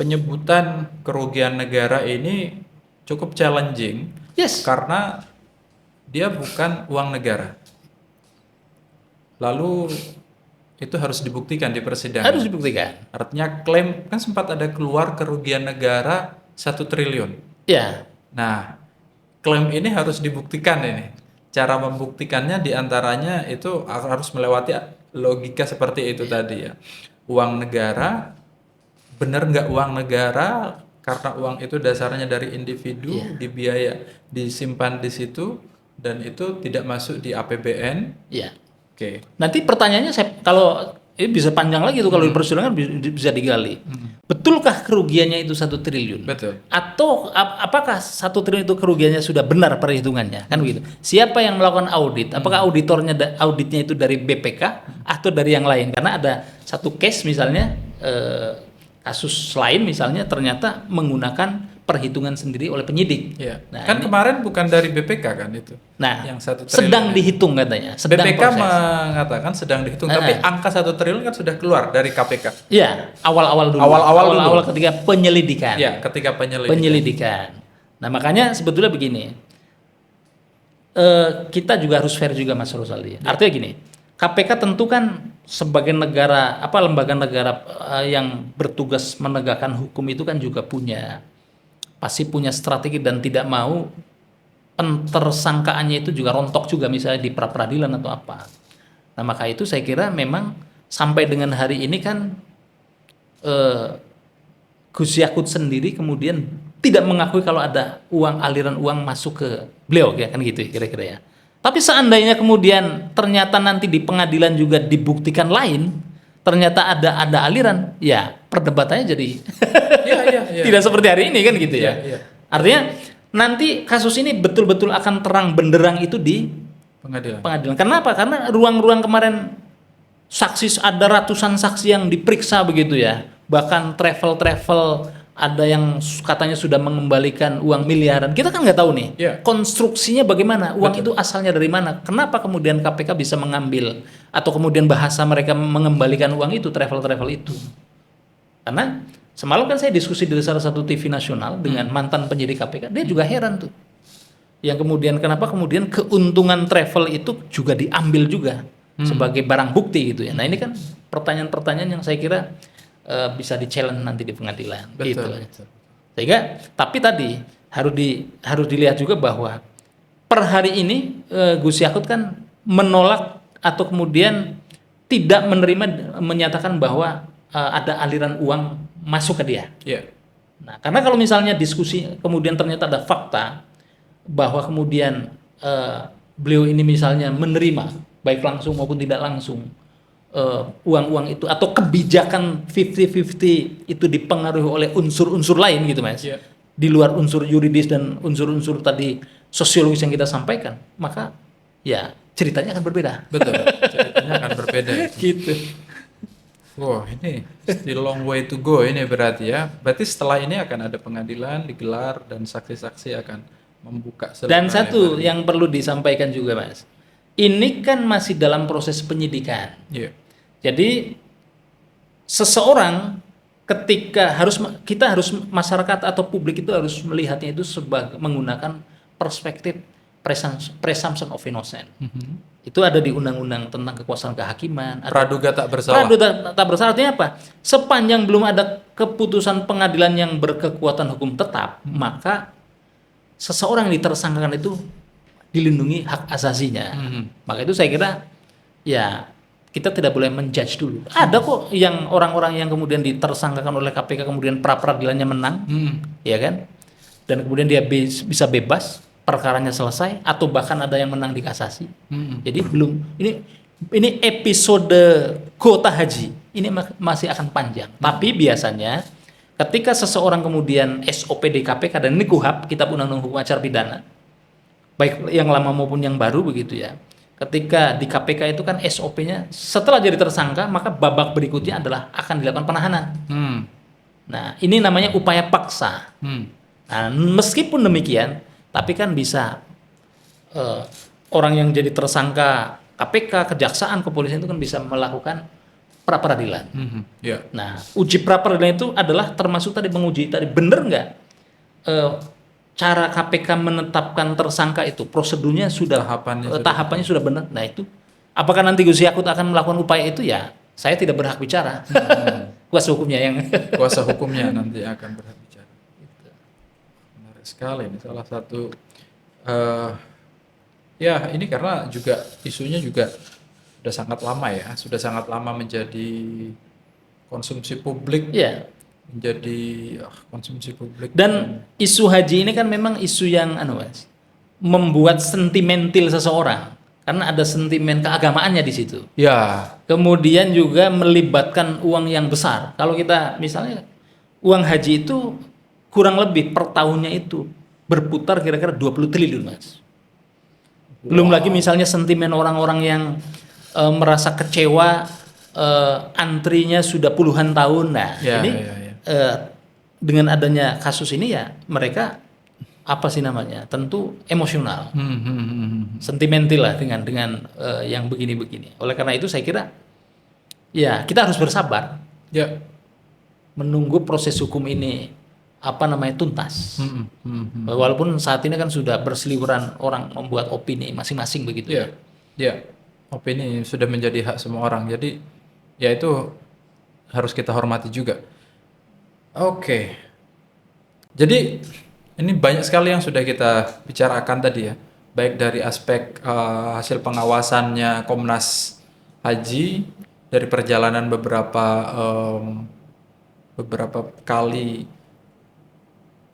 penyebutan kerugian negara ini cukup challenging. Yes. Karena dia bukan uang negara. Lalu itu harus dibuktikan di persidangan. Harus dibuktikan. Artinya klaim kan sempat ada keluar kerugian negara 1 triliun. Ya. Nah, klaim ini harus dibuktikan ini. Cara membuktikannya diantaranya itu harus melewati logika seperti itu tadi ya. Uang negara, benar nggak uang negara karena uang itu dasarnya dari individu, dibiaya, disimpan di situ dan itu tidak masuk di APBN. Iya. Oke. Nanti pertanyaannya kalau ini bisa panjang lagi tuh kalau di persidangan bisa digali. Betulkah kerugiannya itu 1 triliun? Betul. Atau apakah 1 triliun itu kerugiannya sudah benar perhitungannya? Kan begitu. Siapa yang melakukan audit? Apakah auditnya itu dari BPK atau dari yang lain? Karena ada satu case misalnya kasus lain misalnya ternyata menggunakan perhitungan sendiri oleh penyidik. Ya. Nah, kan kemarin bukan dari BPK kan itu. Nah, yang 1 triliun sedang dihitung katanya. BPK proses. mengatakan sedang dihitung, tapi angka 1 triliun kan sudah keluar dari KPK. Iya, awal-awal dulu. Awal-awal ketika penyelidikan. Ya, ketika Penyelidikan. Nah, makanya sebetulnya begini. Kita juga harus fair juga, Mas Rozali. Artinya gini, KPK tentu kan sebagai lembaga negara yang bertugas menegakkan hukum itu kan juga pasti punya strategi dan tidak mau tersangkaannya itu juga rontok juga misalnya di pra-peradilan atau apa. Nah, maka itu saya kira memang sampai dengan hari ini kan Gus Yakut sendiri kemudian tidak mengakui kalau ada aliran uang masuk ke beliau, ya kan gitu kira-kira ya. Tapi seandainya kemudian ternyata nanti di pengadilan juga dibuktikan lain, ternyata ada aliran, ya perdebatannya jadi tidak seperti hari ini kan gitu ya. Artinya nanti kasus ini betul-betul akan terang benderang itu di pengadilan. Kenapa? Karena ruang-ruang kemarin ada ratusan saksi yang diperiksa begitu ya. Bahkan travel ada yang katanya sudah mengembalikan uang miliaran. Kita kan nggak tahu nih konstruksinya bagaimana, uang itu asalnya dari mana. Kenapa kemudian KPK bisa mengambil atau kemudian bahasa mereka mengembalikan uang itu, travel itu. Karena semalam kan saya diskusi di salah satu TV nasional dengan mantan penyidik KPK, dia juga heran tuh. Yang kemudian kenapa kemudian keuntungan travel itu juga diambil juga sebagai barang bukti gitu ya. Nah, ini kan pertanyaan-pertanyaan yang saya kira bisa di-challenge nanti di pengadilan. Betul. Sehingga tapi tadi harus dilihat juga bahwa per hari ini Gus Yakut kan menolak atau kemudian tidak menyatakan bahwa ada aliran uang masuk ke dia. Ya. Nah, karena kalau misalnya diskusi kemudian ternyata ada fakta bahwa kemudian beliau ini misalnya menerima baik langsung maupun tidak langsung uang-uang itu atau kebijakan 50-50 itu dipengaruhi oleh unsur-unsur lain gitu Mas. Ya. Di luar unsur yuridis dan unsur-unsur tadi sosiologis yang kita sampaikan, maka ya ceritanya akan berbeda. Betul. Ceritanya akan berbeda. Gitu. Wah, ini still long way to go ini berarti ya. Berarti setelah ini akan ada pengadilan digelar dan saksi-saksi akan membuka Dan selembaran satu lebar. yang perlu disampaikan juga Mas, ini kan masih dalam proses penyidikan. Iya. Jadi seseorang ketika kita harus masyarakat atau publik itu harus melihatnya itu sebagai menggunakan perspektif presumption of innocence. Itu ada di undang-undang tentang kekuasaan kehakiman. Praduga tak bersalah. Praduga tak bersalah artinya apa? Sepanjang belum ada keputusan pengadilan yang berkekuatan hukum tetap, maka seseorang yang ditersangkakan itu dilindungi hak asasinya. Maka itu saya kira ya kita tidak boleh menjudge dulu. Ada kok yang orang-orang yang kemudian ditersangkakan oleh KPK kemudian pra peradilannya menang, ya kan? Dan kemudian dia bisa bebas, perkaranya selesai, atau bahkan ada yang menang di kasasi. Jadi belum ini episode kuota haji ini masih akan panjang. Tapi biasanya ketika seseorang kemudian SOP di KPK dan ini KUHP, Kitab Undang-Undang Hukum Acara Pidana, baik yang lama maupun yang baru begitu ya. Ketika di KPK itu kan SOP-nya setelah jadi tersangka maka babak berikutnya adalah akan dilakukan penahanan. Nah, ini namanya upaya paksa. Nah, meskipun demikian, tapi kan bisa orang yang jadi tersangka KPK, kejaksaan, kepolisian itu kan bisa melakukan pra peradilan. Ya. Nah, uji pra peradilan itu adalah termasuk tadi menguji tadi benar nggak cara KPK menetapkan tersangka itu prosedurnya sudah tahapannya sudah benar. Nah itu apakah nanti Gus Yakut akan melakukan upaya itu ya saya tidak berhak bicara. Kuasa hukumnya yang Kuasa hukumnya nanti akan berhak bicara. Menarik sekali ini salah satu ya ini karena juga isunya juga sudah sangat lama ya, sudah sangat lama menjadi konsumsi publik. ya. Menjadi konsumsi publik. Dan isu haji ini kan memang isu yang Mas, membuat sentimental seseorang karena ada sentimen keagamaannya di situ. Ya. Kemudian juga melibatkan uang yang besar. Kalau kita misalnya uang haji itu kurang lebih per tahunnya itu berputar kira-kira 20 triliun Mas. Belum lagi misalnya sentimen orang-orang yang merasa kecewa antrinya sudah puluhan tahun. Nah, ini dengan adanya kasus ini ya mereka apa sih namanya? Tentu emosional. Sentimental lah dengan yang begini-begini. Oleh karena itu saya kira ya kita harus bersabar. Ya. Menunggu proses hukum ini tuntas. Walaupun saat ini kan sudah berseliweran orang membuat opini masing-masing begitu. Ya. Ya. Opini sudah menjadi hak semua orang. Jadi ya itu harus kita hormati juga. Oke. Jadi ini banyak sekali yang sudah kita bicarakan tadi ya. Baik dari aspek hasil pengawasannya Komnas Haji, dari perjalanan beberapa kali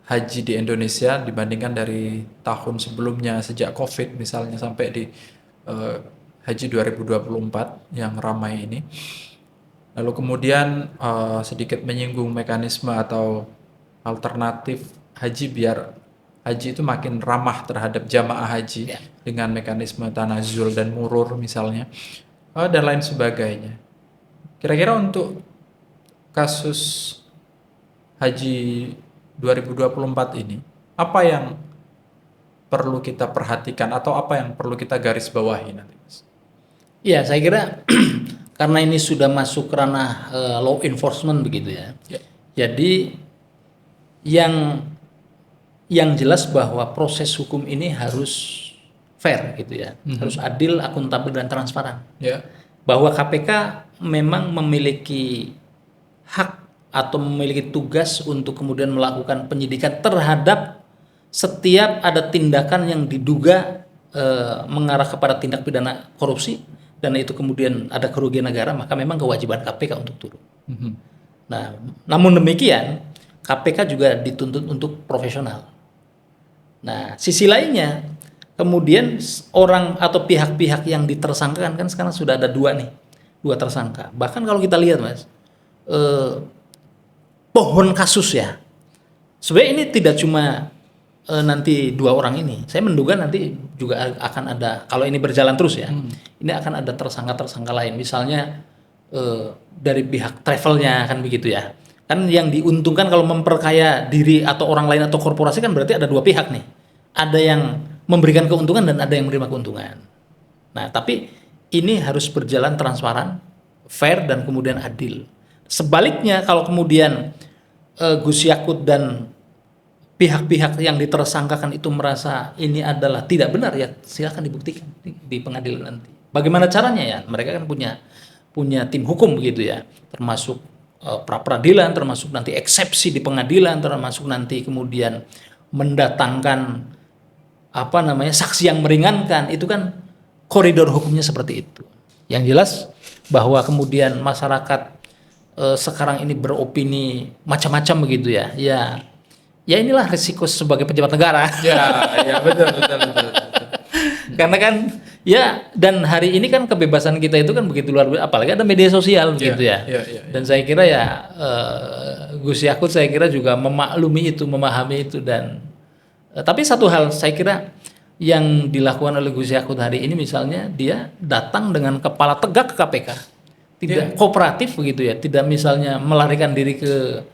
haji di Indonesia dibandingkan dari tahun sebelumnya sejak Covid misalnya sampai di Haji 2024 yang ramai ini. Lalu kemudian sedikit menyinggung mekanisme atau alternatif haji biar haji itu makin ramah terhadap jamaah haji dengan mekanisme tanazul dan murur misalnya dan lain sebagainya. Kira-kira untuk kasus haji 2024 ini apa yang perlu kita perhatikan atau apa yang perlu kita garis bawahi nanti, Mas? Ya, saya kira karena ini sudah masuk ranah law enforcement begitu ya. Jadi yang jelas bahwa proses hukum ini harus fair gitu ya. Harus adil, akuntabel dan transparan. Bahwa KPK memang memiliki hak atau memiliki tugas untuk kemudian melakukan penyidikan terhadap setiap ada tindakan yang diduga mengarah kepada tindak pidana korupsi dan itu kemudian ada kerugian negara, maka memang kewajiban KPK untuk turun. Nah, namun demikian KPK juga dituntut untuk profesional. Nah, sisi lainnya kemudian orang atau pihak-pihak yang ditersangkakan kan sekarang sudah ada dua tersangka. Bahkan kalau kita lihat Mas, pohon kasus ya. Sebenarnya ini tidak cuma nanti dua orang ini. Saya menduga nanti juga akan ada, kalau ini berjalan terus ya, ini akan ada tersangka-tersangka lain. Misalnya dari pihak travelnya kan begitu ya. Kan yang diuntungkan kalau memperkaya diri atau orang lain atau korporasi kan berarti ada dua pihak nih. Ada yang memberikan keuntungan dan ada yang menerima keuntungan. Nah, tapi ini harus berjalan transparan, fair dan kemudian adil. Sebaliknya kalau kemudian Gus Yakut dan pihak-pihak yang ditersangkakan itu merasa ini adalah tidak benar, ya silakan dibuktikan di pengadilan nanti. Bagaimana caranya ya? Mereka kan punya tim hukum begitu ya, termasuk pra peradilan, termasuk nanti eksepsi di pengadilan, termasuk nanti kemudian mendatangkan saksi yang meringankan. Itu kan koridor hukumnya seperti itu. Yang jelas bahwa kemudian masyarakat sekarang ini beropini macam-macam begitu ya. Ya inilah risiko sebagai pejabat negara. Ya betul. Karena kan ya, dan hari ini kan kebebasan kita itu kan begitu luar biasa, apalagi ada media sosial begitu ya. Dan saya kira ya Gus Yakut saya kira juga memahami itu dan tapi satu hal saya kira yang dilakukan oleh Gus Yakut hari ini misalnya dia datang dengan kepala tegak ke KPK. Tidak kooperatif begitu ya, tidak misalnya melarikan diri ke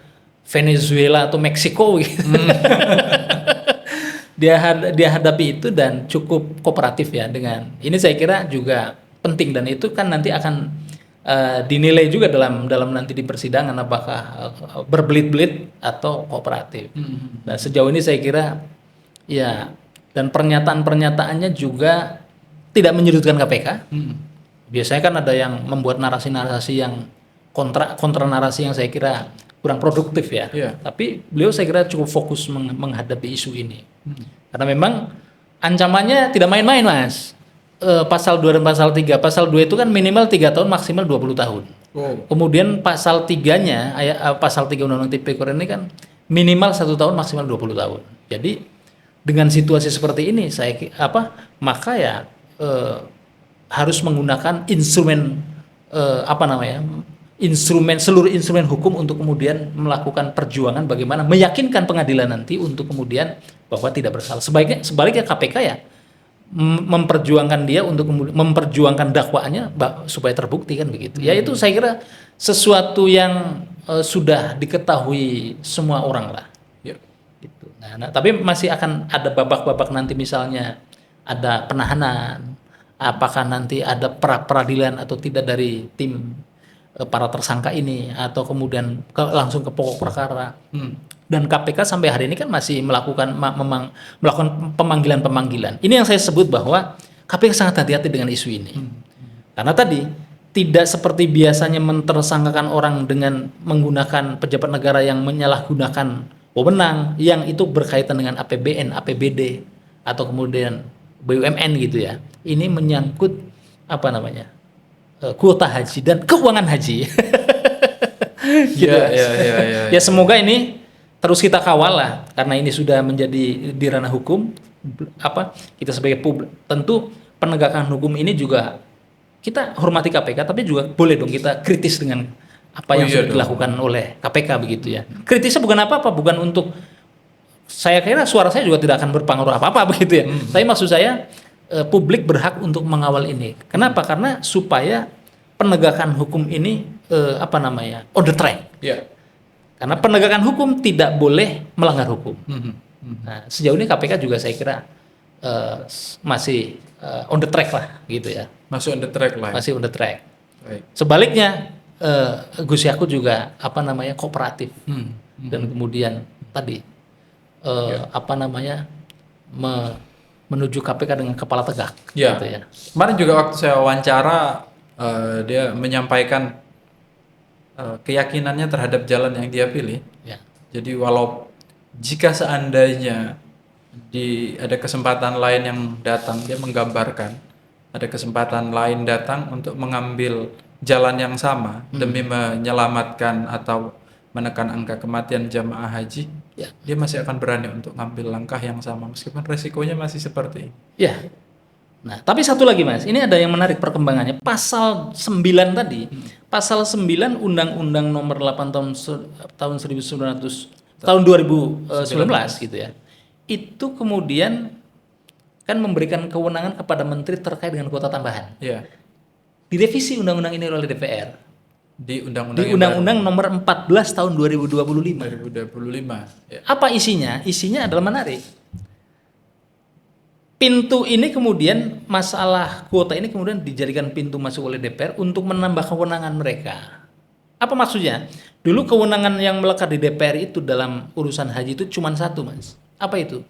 Venezuela atau Meksiko gitu. Dia hadapi itu dan cukup kooperatif ya dengan ini, saya kira juga penting dan itu kan nanti akan dinilai juga dalam nanti di persidangan apakah berbelit-belit atau kooperatif. Nah, sejauh ini saya kira ya, dan pernyataan-pernyataannya juga tidak menyudutkan KPK. Biasanya kan ada yang membuat narasi-narasi yang kontra narasi yang saya kira kurang produktif ya. Tapi beliau saya kira cukup fokus menghadapi isu ini. Karena memang ancamannya tidak main-main Mas. Pasal 2 dan pasal 3. Pasal 2 itu kan minimal 3 tahun maksimal 20 tahun. Kemudian pasal 3-nya pasal 3 Undang-Undang Tipikor ini kan minimal 1 tahun maksimal 20 tahun. Jadi dengan situasi seperti ini maka ya harus menggunakan instrumen seluruh instrumen hukum untuk kemudian melakukan perjuangan bagaimana meyakinkan pengadilan nanti untuk kemudian bahwa tidak bersalah. Sebaliknya KPK ya memperjuangkan dia untuk memperjuangkan dakwaannya supaya terbukti kan begitu. Ya itu saya kira sesuatu yang sudah diketahui semua orang lah. Gitu. Nah, tapi masih akan ada babak-babak nanti misalnya ada penahanan, apakah nanti ada peradilan atau tidak dari tim para tersangka ini atau kemudian langsung ke pokok perkara. Dan KPK sampai hari ini kan masih melakukan pemanggilan. Ini yang saya sebut bahwa KPK sangat hati-hati dengan isu ini. Karena tadi tidak seperti biasanya mentersangkakan orang dengan menggunakan pejabat negara yang menyalahgunakan wewenang yang itu berkaitan dengan APBN, APBD atau kemudian BUMN gitu ya. Ini menyangkut kuota haji dan keuangan haji. Gitu. Ya semoga ini terus kita kawal lah karena ini sudah menjadi di ranah hukum. Kita sebagai publik tentu penegakan hukum ini juga kita hormati KPK, tapi juga boleh dong kita kritis dengan apa yang sudah dilakukan oleh KPK begitu ya. Kritisnya bukan apa-apa, bukan untuk saya kira suara saya juga tidak akan berpengaruh apa-apa begitu ya. Tapi maksud saya publik berhak untuk mengawal ini. Kenapa? Karena supaya penegakan hukum ini on the track. Karena penegakan hukum tidak boleh melanggar hukum. Nah, sejauh ini KPK juga saya kira masih on the track lah gitu ya. Masih on the track lah. Masih on the track. Baik. Sebaliknya Gus Yakut juga kooperatif dan kemudian tadi menuju KPK dengan kepala tegak. Gitu ya. Kemarin juga waktu saya wawancara dia menyampaikan keyakinannya terhadap jalan yang dia pilih. Jadi jika seandainya ada kesempatan lain yang datang, dia menggambarkan ada kesempatan lain datang untuk mengambil jalan yang sama demi menyelamatkan atau menekan angka kematian jamaah haji, Ya. dia masih akan berani untuk ngambil langkah yang sama meskipun resikonya masih seperti ini. Ya. Nah, tapi satu lagi Mas, ini ada yang menarik perkembangannya. Pasal 9 tadi, pasal 9 Undang-Undang Nomor 8 tahun 1900 tahun 2019 gitu ya. Itu kemudian kan memberikan kewenangan kepada menteri terkait dengan kuota tambahan. Ya, Direvisi undang-undang ini oleh DPR di undang-undang di yang baru, Undang-Undang Nomor 14 tahun 2025. 2025. Ya. Apa isinya? Isinya adalah menarik. Pintu ini kemudian masalah kuota ini kemudian dijadikan pintu masuk oleh DPR untuk menambah kewenangan mereka. Apa maksudnya? Dulu kewenangan yang melekat di DPR itu dalam urusan haji itu cuma satu, Mas. Apa itu?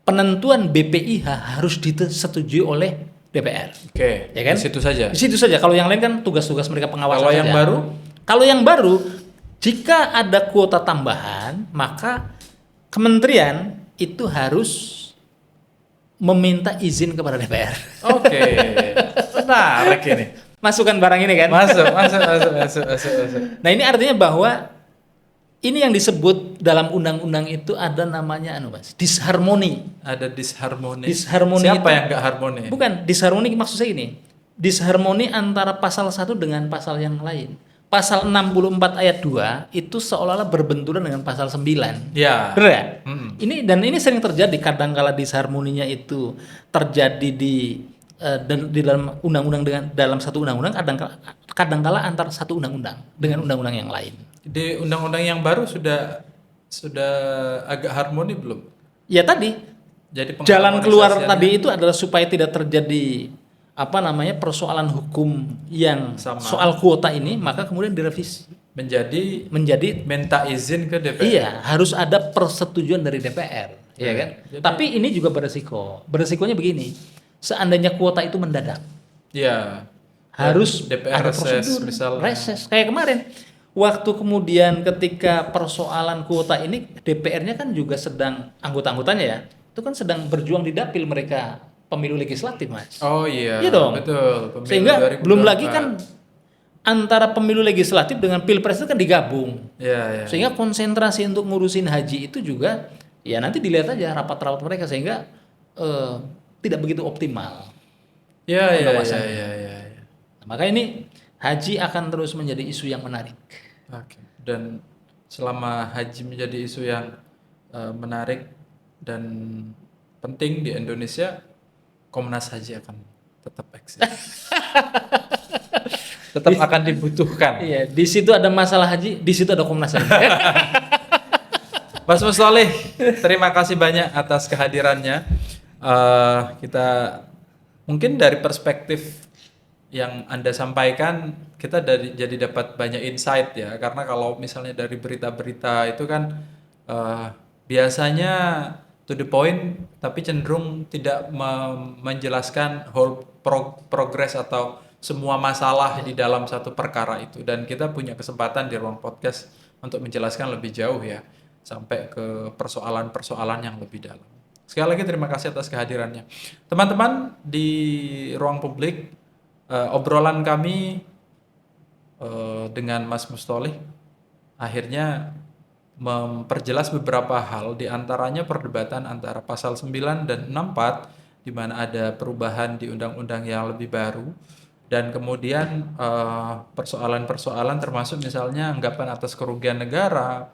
Penentuan BPIH harus disetujui oleh DPR. Oke, Ya kan? di situ saja. Di situ saja. Kalau yang lain kan tugas-tugas mereka pengawasan Kalau yang saja. baru? Kalau yang baru, jika ada kuota tambahan, maka kementerian itu harus meminta izin kepada DPR. Oke, menarik ini. Masukkan barang ini kan? Masuk. Nah, ini artinya bahwa ini yang disebut dalam undang-undang itu ada namanya Mas, disharmoni. Ada disharmoni. Disharmoni Siapa itu- yang nggak harmoni? Bukan, disharmoni maksud saya ini. Disharmoni antara pasal 1 dengan pasal yang lain. Pasal 64 ayat 2 itu seolah-olah berbenturan dengan pasal 9. Ya. Benar ya? Mm-mm. Ini sering terjadi, kadangkala disharmoninya itu terjadi di dalam undang-undang dengan dalam satu undang-undang, kadangkala antar satu undang-undang dengan undang-undang yang lain. Di undang-undang yang baru sudah agak harmoni belum? Ya tadi Jadi jalan keluar pengharmonisasiannya tadi itu adalah supaya tidak terjadi persoalan hukum yang Sama. soal kuota ini, maka kemudian direvisi menjadi minta izin ke DPR. iya, harus ada persetujuan dari DPR, ya kan? Jadi- Tapi ini juga beresiko. Beresikonya begini. Seandainya kuota itu mendadak, Iya. harus DPR ada reses prosedur, misalnya. reses. Kayak kemarin, waktu kemudian ketika persoalan kuota ini, DPR-nya kan juga sedang, anggota-anggotanya ya, itu kan sedang berjuang di dapil mereka pemilu legislatif, Mas. Oh iya. Iya dong. Betul. Pemilu Sehingga 2024. belum lagi kan antara pemilu legislatif dengan pilpres itu kan digabung. Iya. Sehingga konsentrasi untuk ngurusin haji itu juga ya nanti dilihat aja rapat-rapat mereka, sehingga tidak begitu optimal. Iya. pengawasannya. Nah, maka ini haji akan terus menjadi isu yang menarik. Oke. Dan selama haji menjadi isu yang menarik dan penting di Indonesia, Komnas Haji akan tetap eksis. Tetap akan dibutuhkan. Iya, di situ ada masalah haji, di situ ada Komnas Haji. Mas Mustoleh, terima kasih banyak atas kehadirannya. Kita mungkin dari perspektif yang Anda sampaikan, kita jadi dapat banyak insight ya. Karena kalau misalnya dari berita-berita itu kan biasanya to the point, tapi cenderung tidak menjelaskan whole progress atau semua masalah di dalam satu perkara itu. Dan kita punya kesempatan di ruang podcast untuk menjelaskan lebih jauh ya, sampai ke persoalan-persoalan yang lebih dalam. Sekali lagi terima kasih atas kehadirannya. Teman-teman di ruang publik, obrolan kami dengan Mas Mustoleh akhirnya memperjelas beberapa hal, di antaranya perdebatan antara pasal 9 dan 64 di mana ada perubahan di undang-undang yang lebih baru, dan kemudian persoalan-persoalan termasuk misalnya anggapan atas kerugian negara,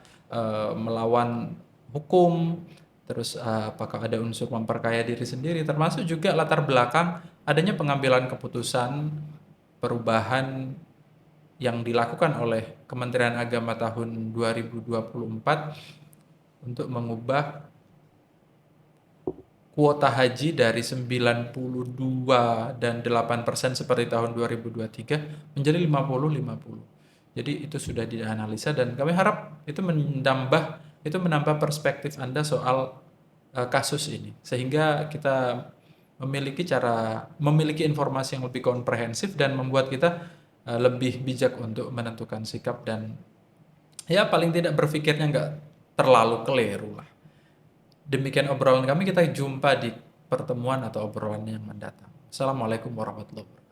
melawan hukum, terus apakah ada unsur memperkaya diri sendiri, termasuk juga latar belakang adanya pengambilan keputusan perubahan yang dilakukan oleh Kementerian Agama tahun 2024 untuk mengubah kuota haji dari 92 dan 8% seperti tahun 2023 menjadi 50-50. Jadi itu sudah dianalisa dan kami harap itu menambah perspektif Anda soal kasus ini, sehingga kita memiliki informasi yang lebih komprehensif dan membuat kita lebih bijak untuk menentukan sikap dan ya paling tidak berpikirnya nggak terlalu keliru lah. Demikian obrolan kami, kita jumpa di pertemuan atau obrolan yang mendatang. Assalamualaikum warahmatullahi wabarakatuh.